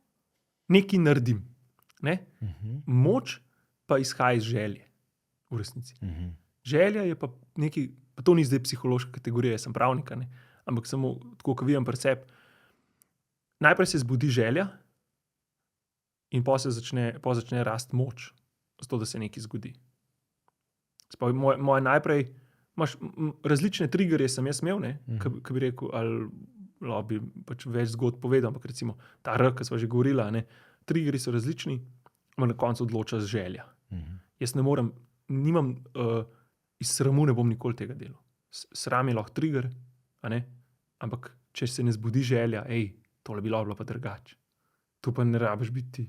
nekaj naredim. Ne? Moč pa izhaja iz želje, v resnici. Želja je pa nekaj, pa to ni zdaj psihološka kategorija, jaz sem pravnik, ampak samo tako, ko vidim pri sebi. Najprej se zbudi želja in potem začne rasti moč, zato da se nekaj zgodi. Moje najprej, različne triggerje sem jaz imel, ki bi rekel, ali bi pač več zgodb povedal, ampak recimo ta R, ki smo že govorila, triggerji so različni, ampak na koncu odloča želja. Jaz ne morem, nimam, iz sramu ne bom nikoli tega delal. Sram je lahko trigger, ampak če se ne zbudi želja, tole bi lahko bilo pa drugače. Tu pa ne rabiš biti ti.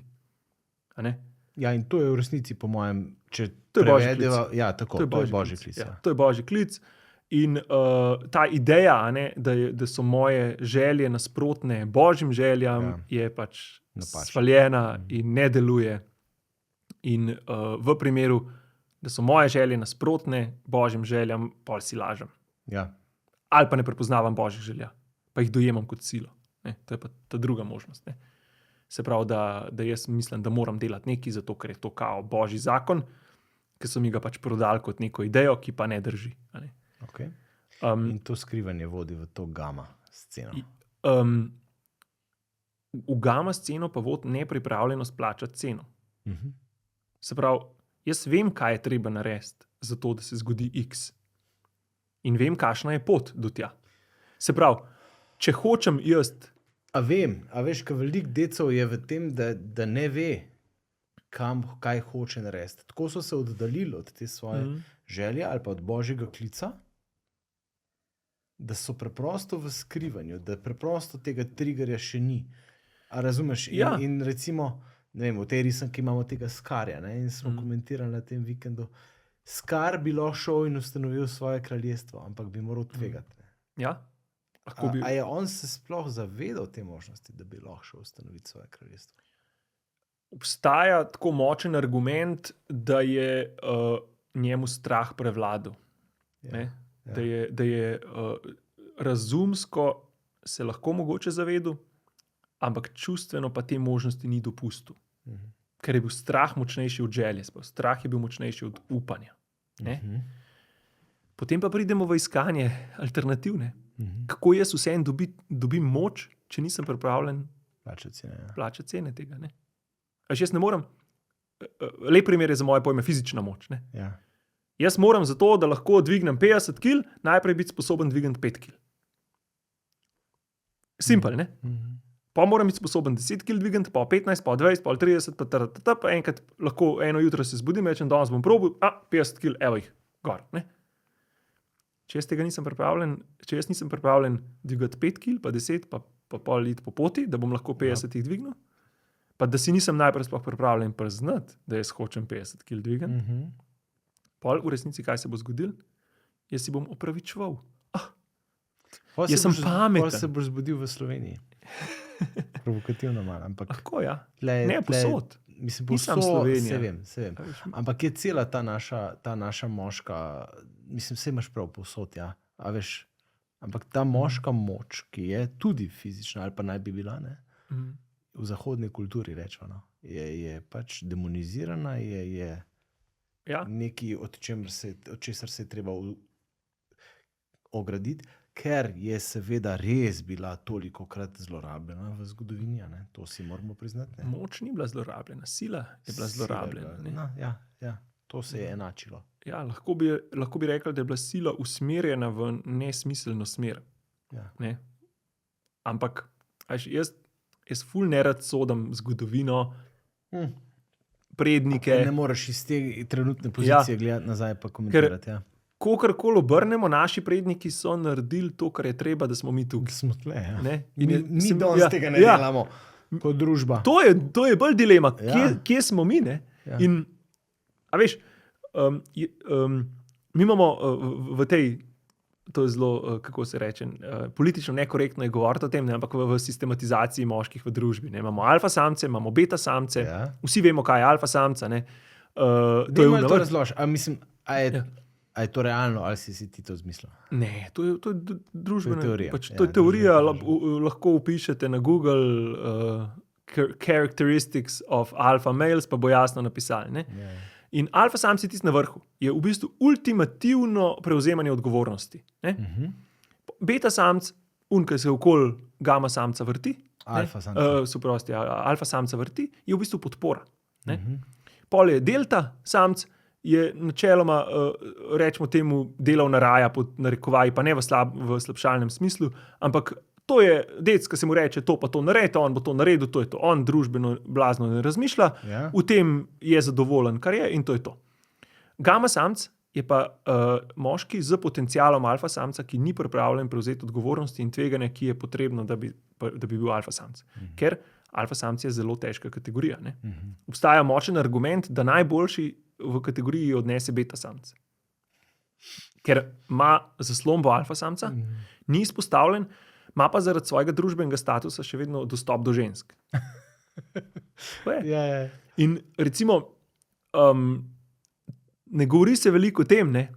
Ja, in to je v resnici, po mojem, če to je prevedeva, ja, tako, to je božji klic. Ja, to je božji klic. In ta ideja, da so moje želje nasprotne božjim željam, je pač svaljena in ne deluje. In v primeru, da so moje želje nasprotne božjim željam, pol si lažem. Ja. Ali pa ne prepoznavam božjih želja, pa jih dojemam kot silo. To je pa ta druga možnost. Se pravi, da jaz mislim, da moram delati nekaj, zato ker je to kao božji zakon, ki so mi ga pač prodali kot neko idejo, ki pa ne drži. Okay. In to skrivanje vodi v to gama sceno. V gama sceno pa vodi nepripravljenost plačati ceno. Se pravi, jaz vem, kaj je treba narediti, zato da se zgodi X. In vem, kakšna je pot do tja. Se pravi, če hočem jaz... A veš, kaj veliko decev je v tem, da ne ve, kaj hoče narediti. Tako so se oddaljili od te svoje želje ali pa od božjega klica, da so preprosto v skrivanju, da preprosto tega triggerja še ni. A razumeš? Ja. In recimo, ne vem, v tej risanki imamo tega Skarja, in smo komentirali na tem vikendu, Skar bi lahko šel in ustanovil svoje kraljestvo, ampak bi moral tvegati. Ja. A je on se sploh zavedal te možnosti, da bi lahko šel ustanoviti svoje kraljestvo? Obstaja tako močen argument, da je njemu strah prevladal. Ja. Da je razumsko se lahko mogoče zavedal, ampak čustveno pa te možnosti ni dopustil. Ker je bil strah močnejši od želje, strah je bil močnejši od upanja. Potem pa pridemo v iskanje alternativne. Kako jaz vseeno dobim moč, če nisem pripravljen plačati cene tega. Jaz ne morem, lep primer je za moje pojme fizična moč. Ja. Jaz moram za to, da lahko dvignem 50 kg, najprej biti sposoben dvigniti 5 kg. Simpel, ne? Pa moram biti sposoben 10 kg dvigniti, pa 15, pa 20, pa 30, pa enkrat lahko eno jutro se zbudim, rečem, danes bom probil, 50 kg, evo jih, gor, ne? Če jaz nisem pripravljen dvigati 5 kg, pa 10, pa pol iti po poti, da bom lahko 50 jih dvignil, pa da si nisem najprej sploh pripravljen priznati, da jaz hočem 50 kg dvigati, pol v resnici kaj se bo zgodil? Jaz si bom opravičeval. Jaz sem pameten. Pol se boš zbudil v Sloveniji. Provokativno malo, ampak... Lahko, ja. Ne, posod. Mislim, Nisem Slovenija. Se vem. Ampak je cela ta naša moška, mislim, vse imaš prav posod, ja. A veš, ampak ta moška moč, ki je tudi fizična, ali pa naj bi bila, v zahodni kulturi rečeno, je pač demonizirana, je nekaj, od česar se je treba ograditi, ker je seveda res bila tolikokrat zlorabljena v zgodovini. To si moramo priznati. Moč ni bila zlorabljena, sila je bila zlorabljena. Ja, to se je enačilo. Ja, lahko bi rekli, da je bila sila usmerjena v nesmiselno smer. Ja. Ne? Ampak jaz ful nerad sodam zgodovino, prednike. Ne moreš iz te trenutne pozicije gledati nazaj pa komentirati. Kogarkoli obrnemo, naši predniki so naredili to, kar je treba, da smo mi tukaj. Smo tle, ja. Mi danes tega ne delamo kot družba. To je bolj dilema, kje smo mi, ne? Ja. In, a veš, mi imamo v tej, to je zelo, kako se reče, politično nekorektno je govoriti o tem, ampak v sistematizaciji moških v družbi. Imamo alfa samce, imamo beta samce, vsi vemo, kaj je alfa samca. To razloži. A mislim, A je to realno, ali si ti to zmislil? Ne, to je družbena teorija. To je teorija, lahko upišete na Google characteristics of alpha males, pa bo jasno napisali. Ne? Ja. In alfa samci tisti na vrhu je v bistvu ultimativno prevzemanje odgovornosti. Ne? Beta samc, ki se okoli gama samca vrti, Alfa samca vrti, je v bistvu podpora. Pol je delta samc, je načeloma, rečemo temu, delovna raja pod narekovaji, pa ne v slabšalnem smislu, ampak to je dec, ki se mu reče, to pa to naredi, on bo to naredil, to je to. On družbeno blazno ne razmišlja, v tem je zadovoljen, kar je, in to je to. Gama samc je pa moški z potencialom alfa samca, ki ni pripravljen prevzeti odgovornosti in tveganja, ki je potrebno, da bi bil alfa samc. Ker alfa samc je zelo težka kategorija. Ne? Obstaja močen argument, da najboljši v kategoriji odnese beta samc. Ker ima zaslombo alfa samca, ni izpostavljen, ima pa zaradi svojega družbenega statusa še vedno dostop do žensk. Ja. In recimo, ne govori se veliko o tem, ne?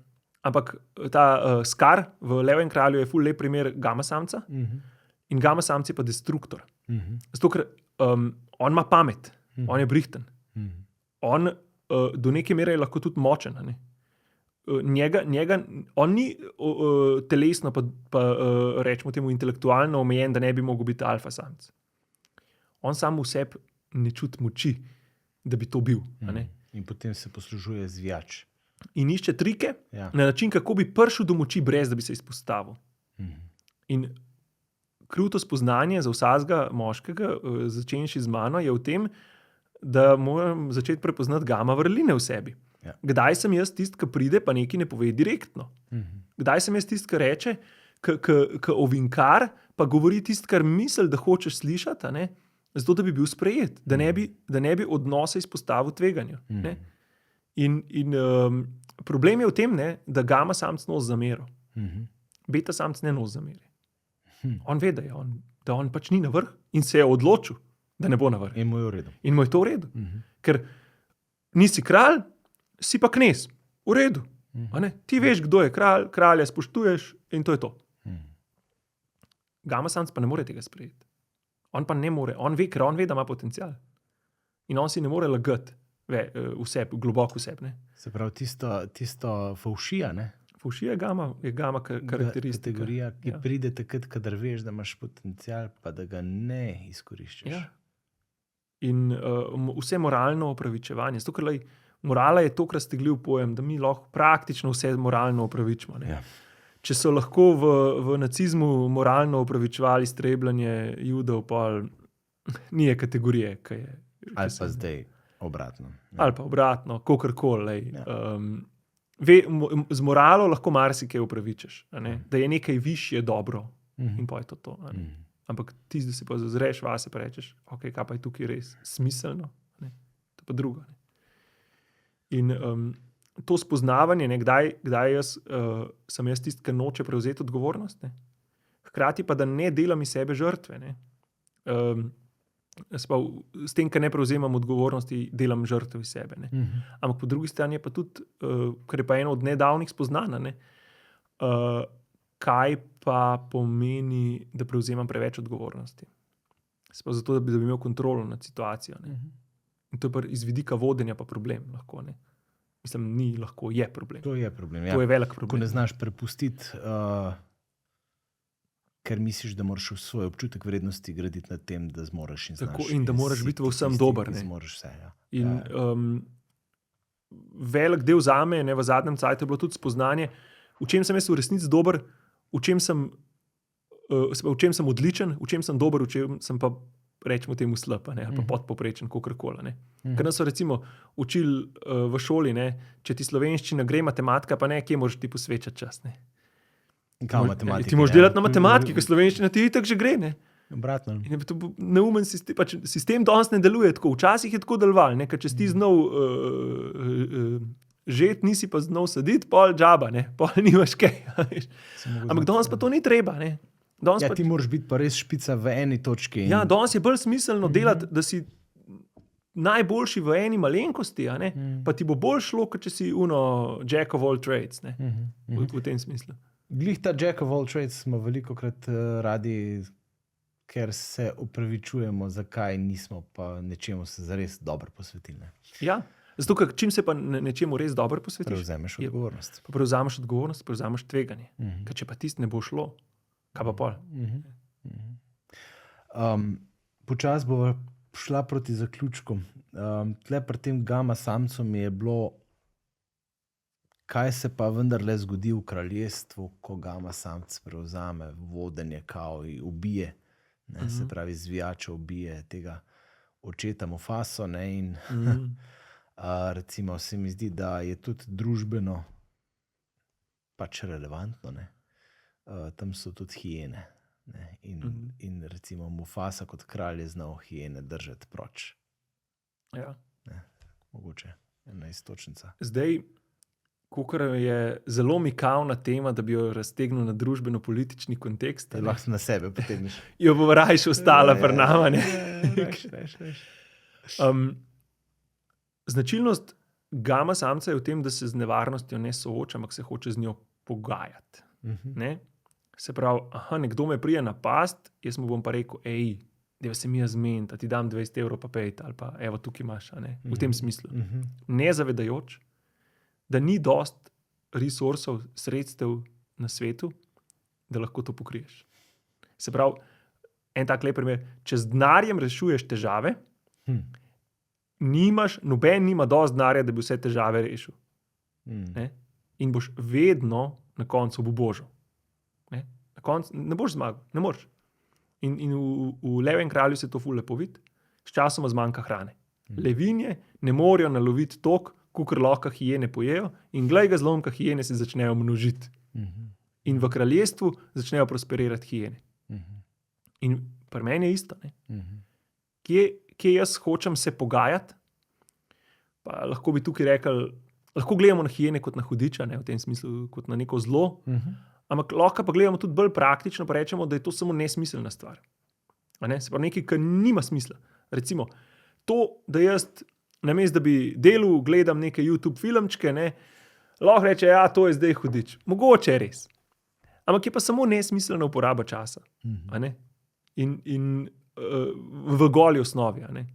Ampak ta Scar v Levem kralju je ful lep primer gama samca in gama samc je pa destruktor. Zato, ker on ima pamet, on je brihten. On do neke mere je lahko tudi močen. Ne? On ni telesno, pa rečemo temu intelektualno omejen, da ne bi mogel biti alfa samc. On sam v sebi ne čuti moči, da bi to bil. In potem se poslužuje zvijač. In išče trike na način, kako bi prišel do moči, brez da bi se izpostavil. In kruto spoznanje za vsakega moškega, začenši z mano, je v tem, da moram začeti prepoznati gama vrline v sebi. Kdaj sem jaz tisti, ki pride, pa nekaj ne pove direktno? Kdaj sem jaz tisti, ki reče, ki ovinkar, pa govori tisti, kar misli, da hočeš slišati, zato da bi bil sprejet, da ne bi odnose izpostavil tveganju. In problem je v tem, da gama samc nos zamero. Beta samc ne nos zameri. On ve, da on pač ni na vrh in se je odločil, da ne bo na vrh. In mu je v redu. In mu je to v redu. Ker nisi kralj, si pa knez. V redu. Ti veš, kdo je kralj, kralja spoštuješ in to je to. Gama samc pa ne more tega sprejeti. On pa ne more. On ve, ker on ve, da ima potencial. In on si ne more lagati vseb, globoko vseb. Se pravi, tisto faušija, ne? Faušija je gama karakteristika. Kategorija, ki pride takrat, kadar veš, da imaš potencial, pa da ga ne izkoriščaš. Ja. In vse moralno opravičevanje. Zato, ker morala je to raztegljiv pojem, da mi lahko praktično vse moralno opravičimo. Ja. Če so lahko v nacizmu moralno opravičevali strebljanje Judov, pa ni kategorije, ki je. Ali pa zdaj obratno. Ali pa obratno, kakorkoli. Z moralo lahko marsikaj opravičeš, da je nekaj višje dobro in pa je to. Ampak ti, da si pa zazreš vase, pa rečeš, ok, kaj pa je tukaj res smiselno, to pa drugo. In to spoznavanje, kdaj sem jaz tisti, ki noče prevzeti odgovornost, hkrati pa, da ne delam iz sebe žrtve. S tem, ker ne prevzemam odgovornosti, delam žrtve iz sebe. Ampak po drugi strani je pa tudi, kar je pa eno od nedavnih spoznanj, kaj pa pomeni, da prevzemam preveč odgovornosti. Zato, da bi imel kontrolo nad situacijo. In to je pa iz vidika vodenja pa problem lahko. Mislim, ni lahko, je problem. To je problem, To je velik problem. Ko ne znaš prepustiti, ker misliš, da moraš svoj občutek vrednosti graditi na tem, da zmoreš in znaš. Tako, in da moraš biti v vsem dober. Zmoreš vse, In velik del zame, v zadnjem cajtu je bilo tudi spoznanje, v čem sem jaz v resnici dober, v čem sem odličen, v čem sem dober, v čem sem pa, rečemo temu, slab, ali pa podpoprečen, kakorkoli. Ker nas so recimo učili v šoli, če ti slovenščina gre, matematika pa ne, kje moraš ti posvečati čas. Ti moraš delati na matematiki, ker slovenščina ti itak že gre. Obratno. Neumen sistem, sistem danes ne deluje tako. Včasih je tako deloval, ker če si znal žet, nisi pa znal saditi, pol džaba, pol nimaš kaj. Ampak danes pa to ni treba. Ti moraš biti pa res špica v eni točki. Ja, danes je bolj smiselno delati, da si najboljši v eni malenkosti, a ne, pa ti bo bolj šlo, kot če si jack of all trades, ne, v tem smislu. Glih ta jack of all trades smo velikokrat radi, ker se upravičujemo, zakaj nismo pa nečemu se zares dobro posvetili. Ne? Ja, zato, ker čim se pa nečemu res dobro posvetiš, Prevzameš odgovornost. Pa prevzameš odgovornost, prevzameš tveganje. Ker če pa tisto ne bo šlo, kaj pa pol? Počas bova šla proti zaključku. Tle pri tem gama samcu mi je bilo, kaj se pa vendarle zgodi v kraljestvu, ko gama samc prevzame vodenje, kao in ubije, ne, se pravi zvijača ubije tega očeta Mufaso, ne, in recimo se mi zdi, da je tudi družbeno pač relevantno, ne. Tam so tudi hijene, ne, in recimo Mufasa kot kralj je znal hijene držati proč. Ja. Ne, mogoče ena istočnica. Zdaj, kakor je zelo mikavna tema, da bi jo raztegnil na družbeno-politični kontekst, Lahko na sebe potegneš. jo bo rajš ostala pri nama, ne. Reš. Značilnost gama samca je v tem, da se z nevarnostjo ne sooča, ampak se hoče z njo pogajati. Ne? Se pravi, nekdo me prije napast, jaz mu bom pa rekel, deva se mi zmeniti, ti dam 20 evrov pa pejt, ali pa evo, tukaj imaš, ne? V tem smislu. Ne zavedajoč, da ni dost resursov, sredstev na svetu, da lahko to pokriješ. Se pravi, en tak lep primer, če z denarjem rešuješ težave, noben nima dost denarja, da bi vse težave rešil. Ne? In boš vedno na koncu obubožal. Ne? Na koncu ne boš zmagal, ne moreš. In v Levem kralju se to ful lepo vidi, s časoma zmanjka hrane. Levinje ne morejo naloviti toliko, kakor lahko hijene pojejo, in glej ga zlomka, hijene se začnejo množiti. In v kraljestvu začnejo prosperirati hijene. In pri meni je isto. Ne? Kje jaz hočem se pogajati, pa lahko bi tukaj rekel, lahko gledamo na hijene kot na hudiča, ne, v tem smislu kot na neko zlo, ampak lahko pa gledamo tudi bolj praktično, pa rečemo, da je to samo nesmiselna stvar. Ne? Se pravi, nekaj, kar nima smisla. Recimo, to, da jaz namesto, da bi delal, gledam neke YouTube filmčke, ne, lahko reče, ja, to je zdaj hudič. Mogoče je res. Ampak je pa samo nesmiselna uporaba časa. A ne? In v goli osnovi. A ne?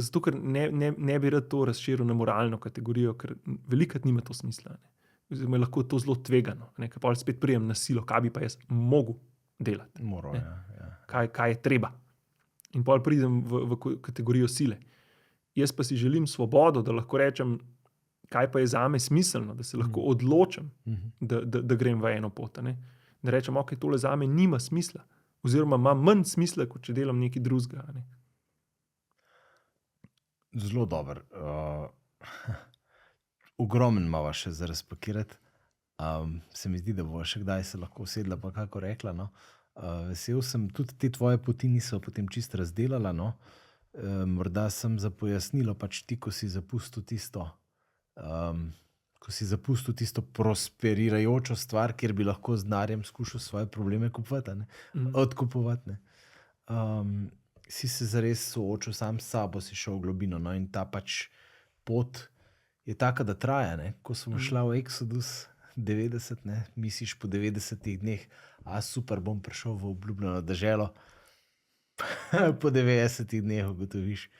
Zato, ker ne bi rad to razširil na moralno kategorijo, ker velikrat nima to smisla. Ne? Oziroma je lahko to zelo tvegano. Ne? Ker pa spet prijem na silo, kaj bi pa jaz mogel delati. Moral, ja. Kaj je treba. In pol pridem v kategorijo sile. Jaz pa si želim svobodo, da lahko rečem, kaj pa je zame smiselno, da se lahko odločim, da grem v eno pot. Ne? Da rečem, ok, tole zame nima smisla. Oziroma ima manj smisla, kot če delam nekaj drugega. Ne? Zelo dober. Ogromen imava še za razpakirati. Se mi zdi, da bova še kdaj se lahko usedla, pa kako rekla. No. Vesel sem, tudi te tvoje poti niso potem čisto razdelala. No. Morda sem za pojasnilo, pač ti, ko si zapustil tisto prosperirajočo stvar, kjer bi lahko z denarjem skušal svoje probleme odkupovati. Si se zares soočil sam s sabo, si šel v globino, no, in ta pač pot je taka, da traja. Ne? Ko smo šla v Exodus 90, ne? Misliš po 90 dneh, super, bom prišel v obljubljeno deželo. Po 90 dneh ugotoviš,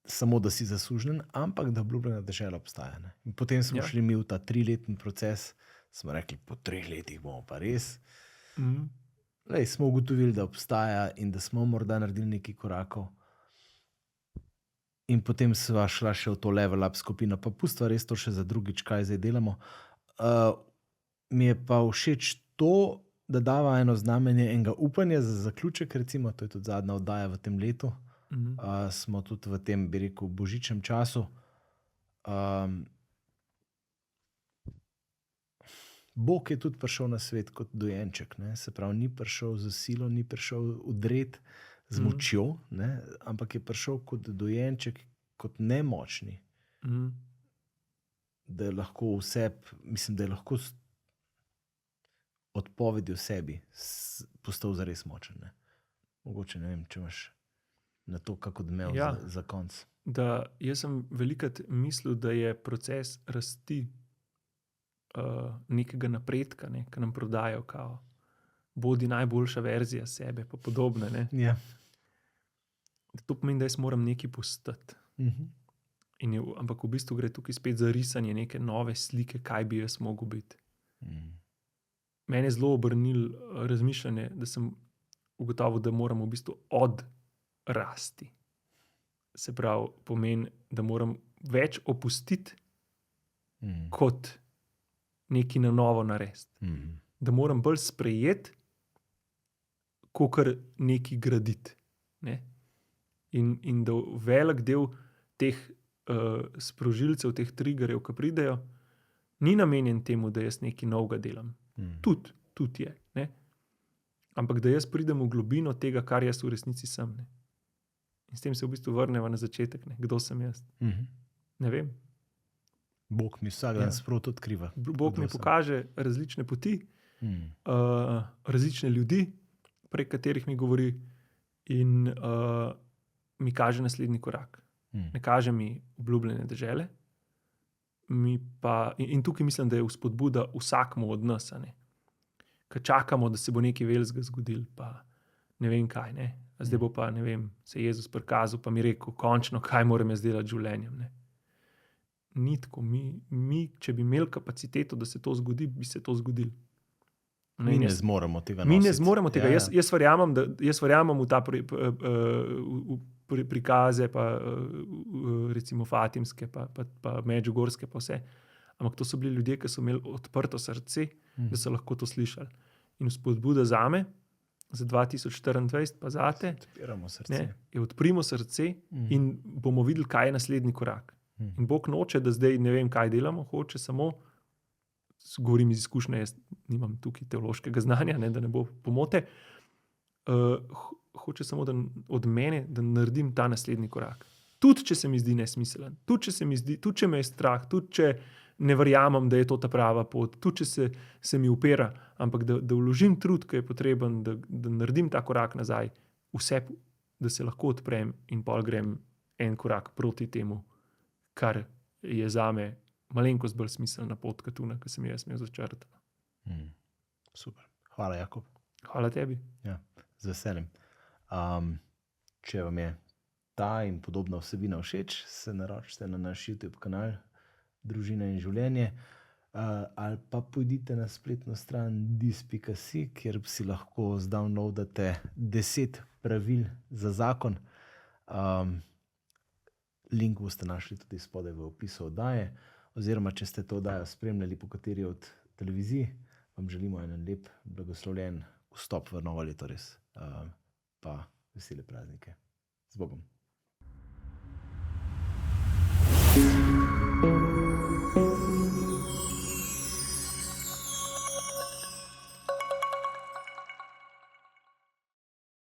samo da si zaslužen, ampak da obljubljena dežela obstaja. Ne? In potem smo šli mi v ta 3-letni proces, smo rekli, po 3 letih bomo pa res. Smo ugotovili, da obstaja in da smo morda naredili nekaj korakov. In potem sva šla še v to level up skupino, pa pustva res to še za drugič, kaj zdaj delamo. Mi je pa všeč to, da dava eno znamenje enega upanja za zaključek, recimo, to je tudi zadnja oddaja v tem letu. Smo tudi v tem, bi rekel, božičnem času. Bog je tudi prišel na svet kot dojenček, ne? Se pravi, ni prišel z silo, ni prišel udret z močjo, ne? Ampak je prišel kot dojenček, kot nemočni. Da je lahko da je lahko odpovedi o sebi postal zares močen. Ne? Mogoče, ne vem, če imaš na to, kako odmev za konc. Jaz sem velikokrat mislil, da je proces rasti nekega napredka, ne, ki nam prodajo, kao, bodi najboljša verzija sebe, pa podobne. Ne. Ja. To pomeni, da jaz moram nekaj postati. Ampak v bistvu gre tukaj spet za risanje neke nove slike, kaj bi jaz mogel biti. Mene je zelo obrnilo razmišljanje, da sem ugotovil, da moram v bistvu odrasti. Se pravi, pomeni, da moram več opustiti, kot nekaj na novo narediti. Da moram bolj sprejeti, kakor nekaj graditi. Ne? In da velik del teh sprožilcev, teh triggerjev, ki pridejo, ni namenjen temu, da jaz nekaj novega delam. Tudi je. Ne? Ampak da jaz pridem v globino tega, kar jaz v resnici sem. Ne? In s tem se v bistvu vrnemo na začetek. Ne? Kdo sem jaz? Ne vem. Bog mi vsak dan sproti odkriva. Bog mi pokaže različne poti, različne ljudi, prek katerih mi govori, in mi kaže naslednji korak. Ne kaže mi obljubljene dežele, in tukaj mislim, da je vzpodbuda vsakmu od nas, ki čakamo, da se bo nekaj velikega zgodilo, pa ne vem kaj. Ne? Zdaj bo pa, ne vem, se Jezus prikazal, pa mi rekel, končno, kaj moram jaz delati z življenjem. Ne? Ni tako. Mi, če bi imeli kapaciteto, da se to zgodi, bi se to zgodilo. Mi ne zmoremo tega. Mi ne zmoremo tega. Ja. Jaz verjamem v ta prikaze, pa recimo fatimske, pa medžugorske, pa vse. Ampak to so bili ljudje, ki so imeli odprto srce, da so lahko to slišali. In vzpodbuda zame, za 2024, pa zate, Odpiramo srce. Je odprimo srce in bomo videli, kaj je naslednji korak. In Bog noče, da zdaj ne vem, kaj delamo, hoče samo, govorim iz izkušnje, jaz nimam tukaj teološkega znanja, ne, da ne bo pomote, hoče samo od mene, da naredim ta naslednji korak. Tudi, če se mi zdi nesmiselen, tudi, če me je strah, tudi, če ne verjamem, da je to ta prava pot, tudi, če se mi upira, ampak da vložim trud, ki je potreben, da naredim ta korak nazaj, vse, da se lahko odprem in pol grem en korak proti temu, kar je zame malenkost bolj smiselna pot, kot tuna, ki sem jaz imel začrtati. Super. Hvala, Jakob. Hvala tebi. Ja, z veseljem. Če vam je ta in podobna vsebina všeč, se naročite na naš YouTube kanal Družina in življenje, ali pa pojdite na spletno stran dis.si, kjer si lahko zdownloadate 10 pravil za zakon. Link boste našli tudi spodaj v opisu oddaje, oziroma če ste to oddajo spremljali po kateri od televizij, vam želimo en lep, blagoslovljen vstop v novo leto res. Pa vesele praznike. Z Bogom.